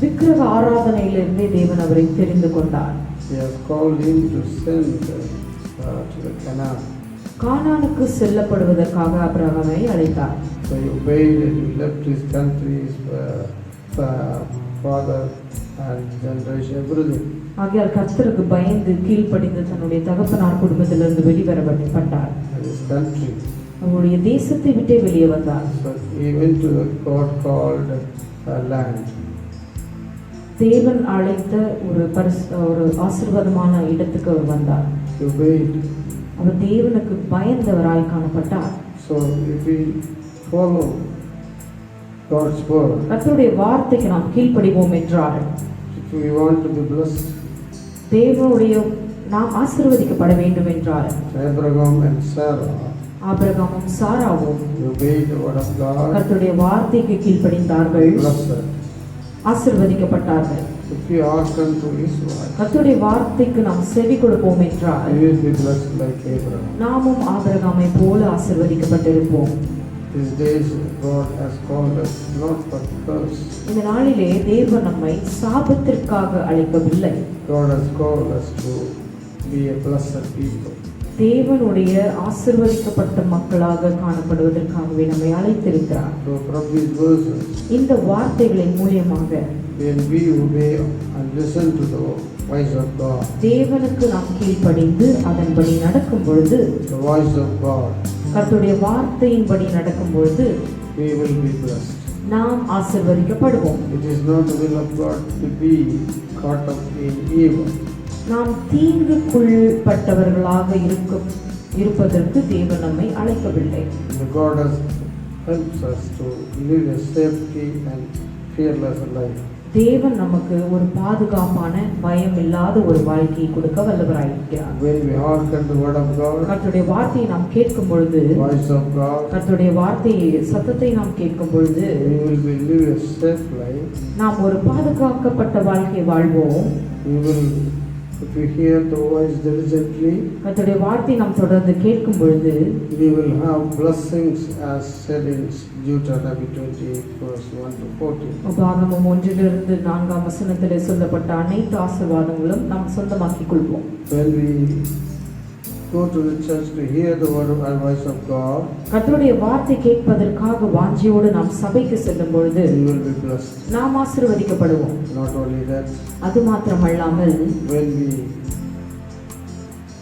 விக்கிரக ஆராதனையிலிருந்தே தேவன் அவரை தெரிந்து கொண்டார். he has called him to send to the Canaan. கானானுக்கு செல்லப்படுவதற்காக ஆபிரகாமை அழைத்தார். So he obeyed and he left his country, his father and generation, everything. ஆகையால் கர்த்தருக்கு பயந்து கீழ்ப்படிந்து தன்னுடைய தகப்பனார் குடும்பத்திலிருந்து வெளிவரப்பட்டார். And his country. அவருடைய தேசத்தை விட்டே வெளியே வந்தார். So he went to the God called land. தேவன் அழைத்த ஒரு ஆசீர்வாதமான இடத்துக்கு அவர் வந்தார். He obeyed. அவர் தேவனுக்கு பயந்தவராய் காணப்பட்டார். So if we follow God's word, கர்த்தருடைய வார்த்தைக்கு நாம் கீழ்ப்படிவோம் என்றால், if we want to be blessed, தேவனுடைய நாம் ஆசீர்வதிக்கப்பட வேண்டும் என்றால், Abraham and Sarah ஆபிரகாமும் சாராவும் obeyed the word of God, கர்த்தருடைய வார்த்தைக்கு கீழ்ப்படிந்தார்கள், blessed. ஆசீர்வதிக்கப்பட்டார்கள். If we hearken to his word, கர்த்தருடைய வார்த்தைக்கு நாம் செவி கொடுப்போம் என்றால், we will be blessed like Abraham. நாமும் ஆபிரகாமை போல ஆசீர்வதிக்கப்பட்டிருப்போம். These days God has called us not for curse. இந்த நாளிலே தேவன் நம்மை சாபத்திற்காக அழைக்கவில்லை. God has called us to be a blessed people. தேவனுடைய ஆசீர்வதிக்கப்பட்ட மக்களாக காணப்படுவதற்காகவே நம்மை அழைத்திருக்கிறார். So from these verses, இந்த வார்த்தைகளின் மூலியமாக when we obey and listen to the voice of God, தேவனுக்கு நாம் கீழ்ப்படிந்து அதன்படி நடக்கும் பொழுது, the voice of God, கர்த்தருடைய வார்த்தையின்படி நடக்கும் பொழுது we will be blessed. நாம் ஆசீர்வதிக்கப்படுவோம். It is not the will of God to be caught up in evil. நாம் தீங்குக்குள்பட்டவர்களாக இருப்பதற்கு தேவன் நம்மை அழைக்கவில்லை. And God has helped us to live a safety and fearless life. தேவன் நமக்கு ஒரு பாதுகாப்பான பயம் இல்லாத ஒரு வாழ்க்கையை கொடுக்க வல்லவராயிருக்கிறார். When we hearken the word of God, கர்த்தருடைய வார்த்தையை நாம் கேட்கும் பொழுது, voice of God, கர்த்தருடைய வார்த்தையை சத்தத்தை நாம் கேட்கும் பொழுது, we will be live a safe life. நாம் ஒரு பாதுகாக்கப்பட்ட வாழ்க்கை வாழ்வோம். We will, if we hear the voice diligently, கர்த்தருடைய வார்த்தையை நாம் தொடர்ந்து கேட்கும் பொழுது, we will have blessings as said in Deuteronomy 28 verse 1 to 14. உபாகமம் 1-4 சொல்லப்பட்ட அனைத்து ஆசீர்வாதங்களும் நாம் சொந்தமாக்கிக் கொள்வோம். When we go to the church to hear the word and voice of God, கர்த்தருடைய வார்த்தை கேட்பதற்காக வாஞ்சியோடு நாம் சபைக்கு செல்லும் பொழுது we will be blessed. நாம் ஆசீர்வதிக்கப்படுவோம். Not only that, அது மாத்திரமல்லாமல் when we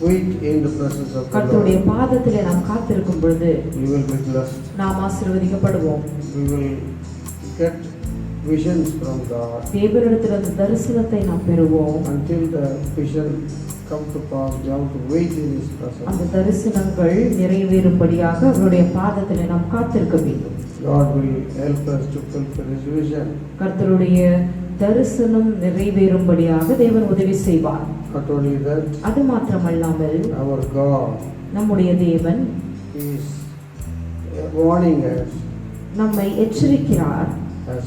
wait in the presence of the கர்த்தருடைய Lord, பாதத்திலே நாம் காத்திருக்கும் பொழுது we will be blessed. நாம் ஆசீர்வதிக்கப்படுவோம். We will get visions from God. தேவனிடத்திலிருந்து தரிசனத்தை நாம் பெறுவோம். Until the vision come to pass, we have to wait in His presence. அந்த தரிசனங்கள் நிறைவேறும்படியாக அவருடைய பாதத்திலே நாம் காத்திருக்க வேண்டும். God will help us to fulfill His vision. கர்த்தருடைய தரிசனம் நிறைவேறும்படியாக தேவன் உதவி செய்வார். Not only that, அது மாத்திரமல்லாமல் our God நம்முடைய தேவன் is warning us நம்மை எச்சரிக்கிறார். as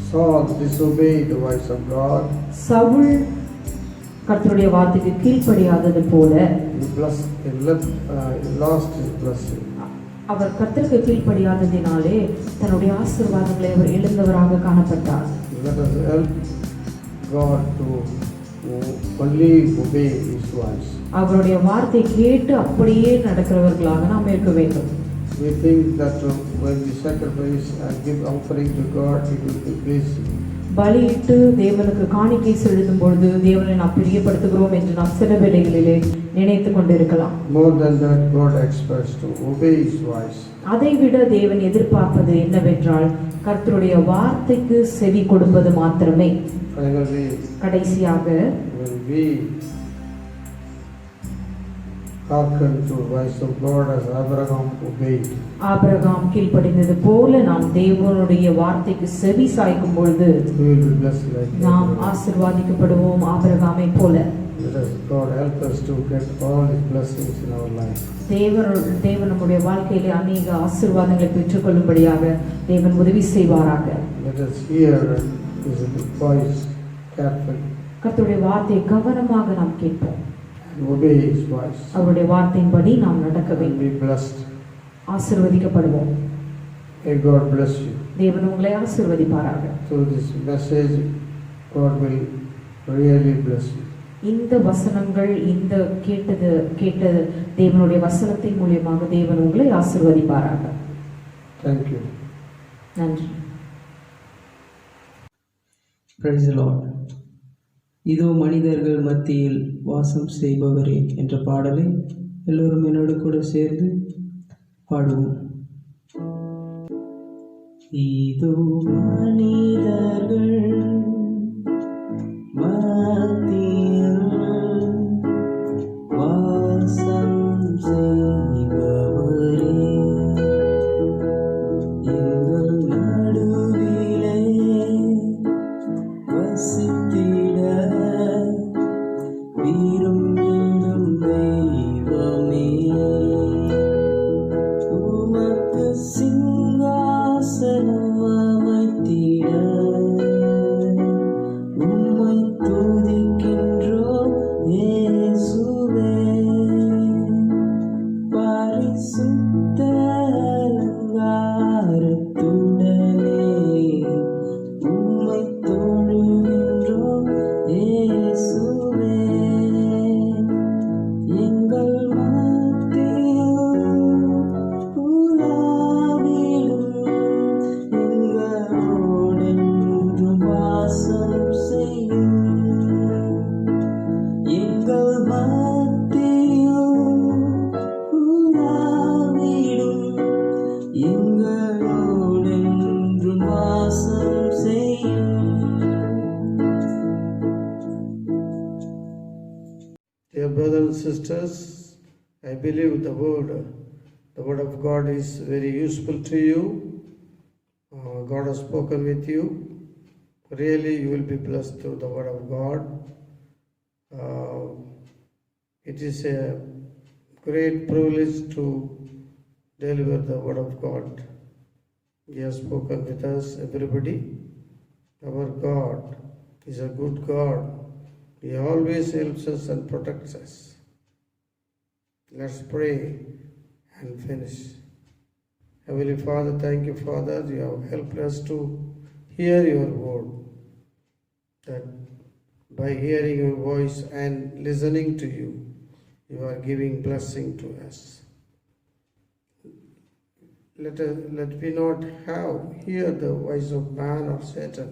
Saul disobeyed the voice of God. Saul கர்த்தருடைய வார்த்தைக்கு கீழ்ப்படியாதது போல he lost his blessing. அவர் கர்த்தருக்கு கீழ்ப்படியாததினாலே தன்னுடைய ஆசீர்வாதங்களை அவர் இழந்தவராக காணப்பட்டார். Let us help God to only obey His voice. அவருடைய வார்த்தை கேட்டு அப்படியே நடக்கிறவர்களாக நாம் இருக்க வேண்டும். We think that when we sacrifice and give offering to God, He will be pleased. பலியிட்டு தேவனுக்கு காணிக்கை செலுத்தும் பொழுது தேவனை நாம் பிரியப்படுத்துகிறோம் என்று நாம் சில வேளைகளிலே நினைத்து கொண்டிருக்கலாம். More than that, God expects to obey His voice. அதைவிட தேவன் எதிர்பார்ப்பது என்னவென்றால் கர்த்தருடைய வார்த்தைக்கு செவி கொடுப்பது மாத்திரமே. Finally, கடைசியாக when we hearken to the voice of God as Abraham obeyed, ஆபிரகாம் கீழ்ப்படிந்தது போல நாம் தேவனுடைய வார்த்தைக்கு செவி சாய்க்கும் பொழுது we will be blessed like நாம் Abraham. ஆசீர்வாதிக்கப்படுவோம் ஆபிரகாமை போல. Let us, God help us to get all His blessings in our life. தேவன் நம்முடைய வாழ்க்கையிலே அநேக ஆசீர்வாதங்களை பெற்றுக்கொள்ளும்படியாக தேவன் உதவி செய்வாராக. Let us hear His voice carefully கர்த்தருடைய வார்த்தையை கவனமாக நாம் கேட்போம். and obey His voice அவருடைய வார்த்தையின்படி நாம் நடக்க and வேண்டும். be blessed. ஆசீர்வதிக்கப்படுவோம். May God bless you. தேவன் உங்களை ஆசீர்வதிப்பாராக. Through this message, God will really bless you. இந்த வசனங்கள் இந்த கேட்ட தேவனுடைய வசனத்தின் மூலமாக தேவன் உங்களை ஆசீர்வதிப்பாராக. Thank you. நன்றி. Praise the Lord. இதோ மனிதர்கள் மத்தியில் வாசம் செய்பவரே என்ற பாடலை எல்லோரும் என்னோடு கூட சேர்ந்து பாடுவோம். இதோ மனிதர்கள் மத்தியில் வாசம் செய்பவரே எங்கள் நடுவிலே வசித்திட விரும்பிடும் தெய்வமே உமக்கு சிங்காசனம் அமைத்திட உம்மை துதிக்கின்றோம் இயேசுவே பரிசுத்த அலங்காரத்துடனே உம்மை தொழுகின்றோம் இயேசுவே எங்கள் மத்தியில் உலாவிடும் எங்களோடென்றும் வாசம் செய்யும் எங்கள் மத்தியில் உலாவிடும் எங்களோடென்றும் வாசம் செய்யும். Dear brothers and sisters, I believe the word of God is very useful to you. God has spoken with you. Really, you will be blessed through the word of God. It is a great privilege to deliver the word of God. He has spoken with us, everybody. Our God is a good God. He always helps us and protects us. Let's pray and finish. Heavenly Father, thank you, Father. You have helped us to hear your word. That by hearing your voice and listening to you, you are giving blessing to us. Let me not hear the voice of man or Satan.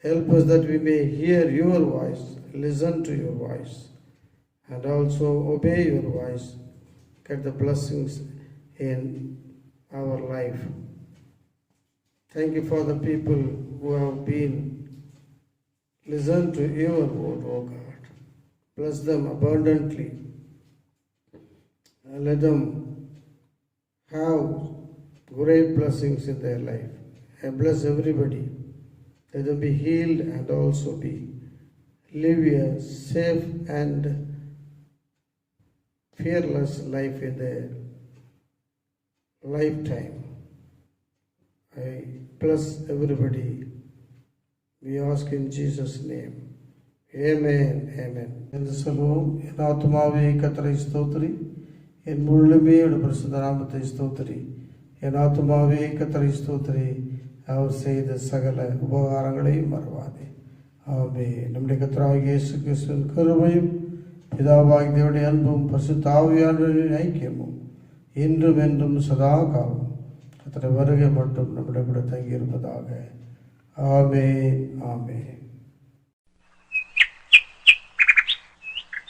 Help us that we may hear your voice, listen to your voice, and also obey your voice. Get the blessings in our life. Thank you for the people who have been listened to your word, O God. Bless them abundantly. And let them have great blessings in their life. And bless everybody. Let them be healed and also live a safe and fearless life in their lifetime. I bless everybody. We ask in Jesus' name. Amen. Amen. என்று சொல்வோம். என் ஆத்துமாவே கர்த்தரை ஸ்தோத்திரி, என் முழுமையோட பரிசுத்த நாமத்தை ஸ்தோத்திரி. என் ஆத்துமாவே கர்த்தரை ஸ்தோத்திரி, அவர் செய்த சகல உபகாரங்களையும் மறவாதே. ஆமென். நம்முடைய கர்த்தராகிய இயேசு கிறிஸ்துவின் கிருபையும் பிதாவாகிய தேவனுடைய அன்பும் பரிசுத்த ஆவியானவரின் ஐக்கியமும் இன்றும் என்றும் சதா காலம் கர்த்தருடைய வருகை மட்டும் நம்முடைய கூட தங்கியிருப்பதாக. ஆமென். ஆமென்.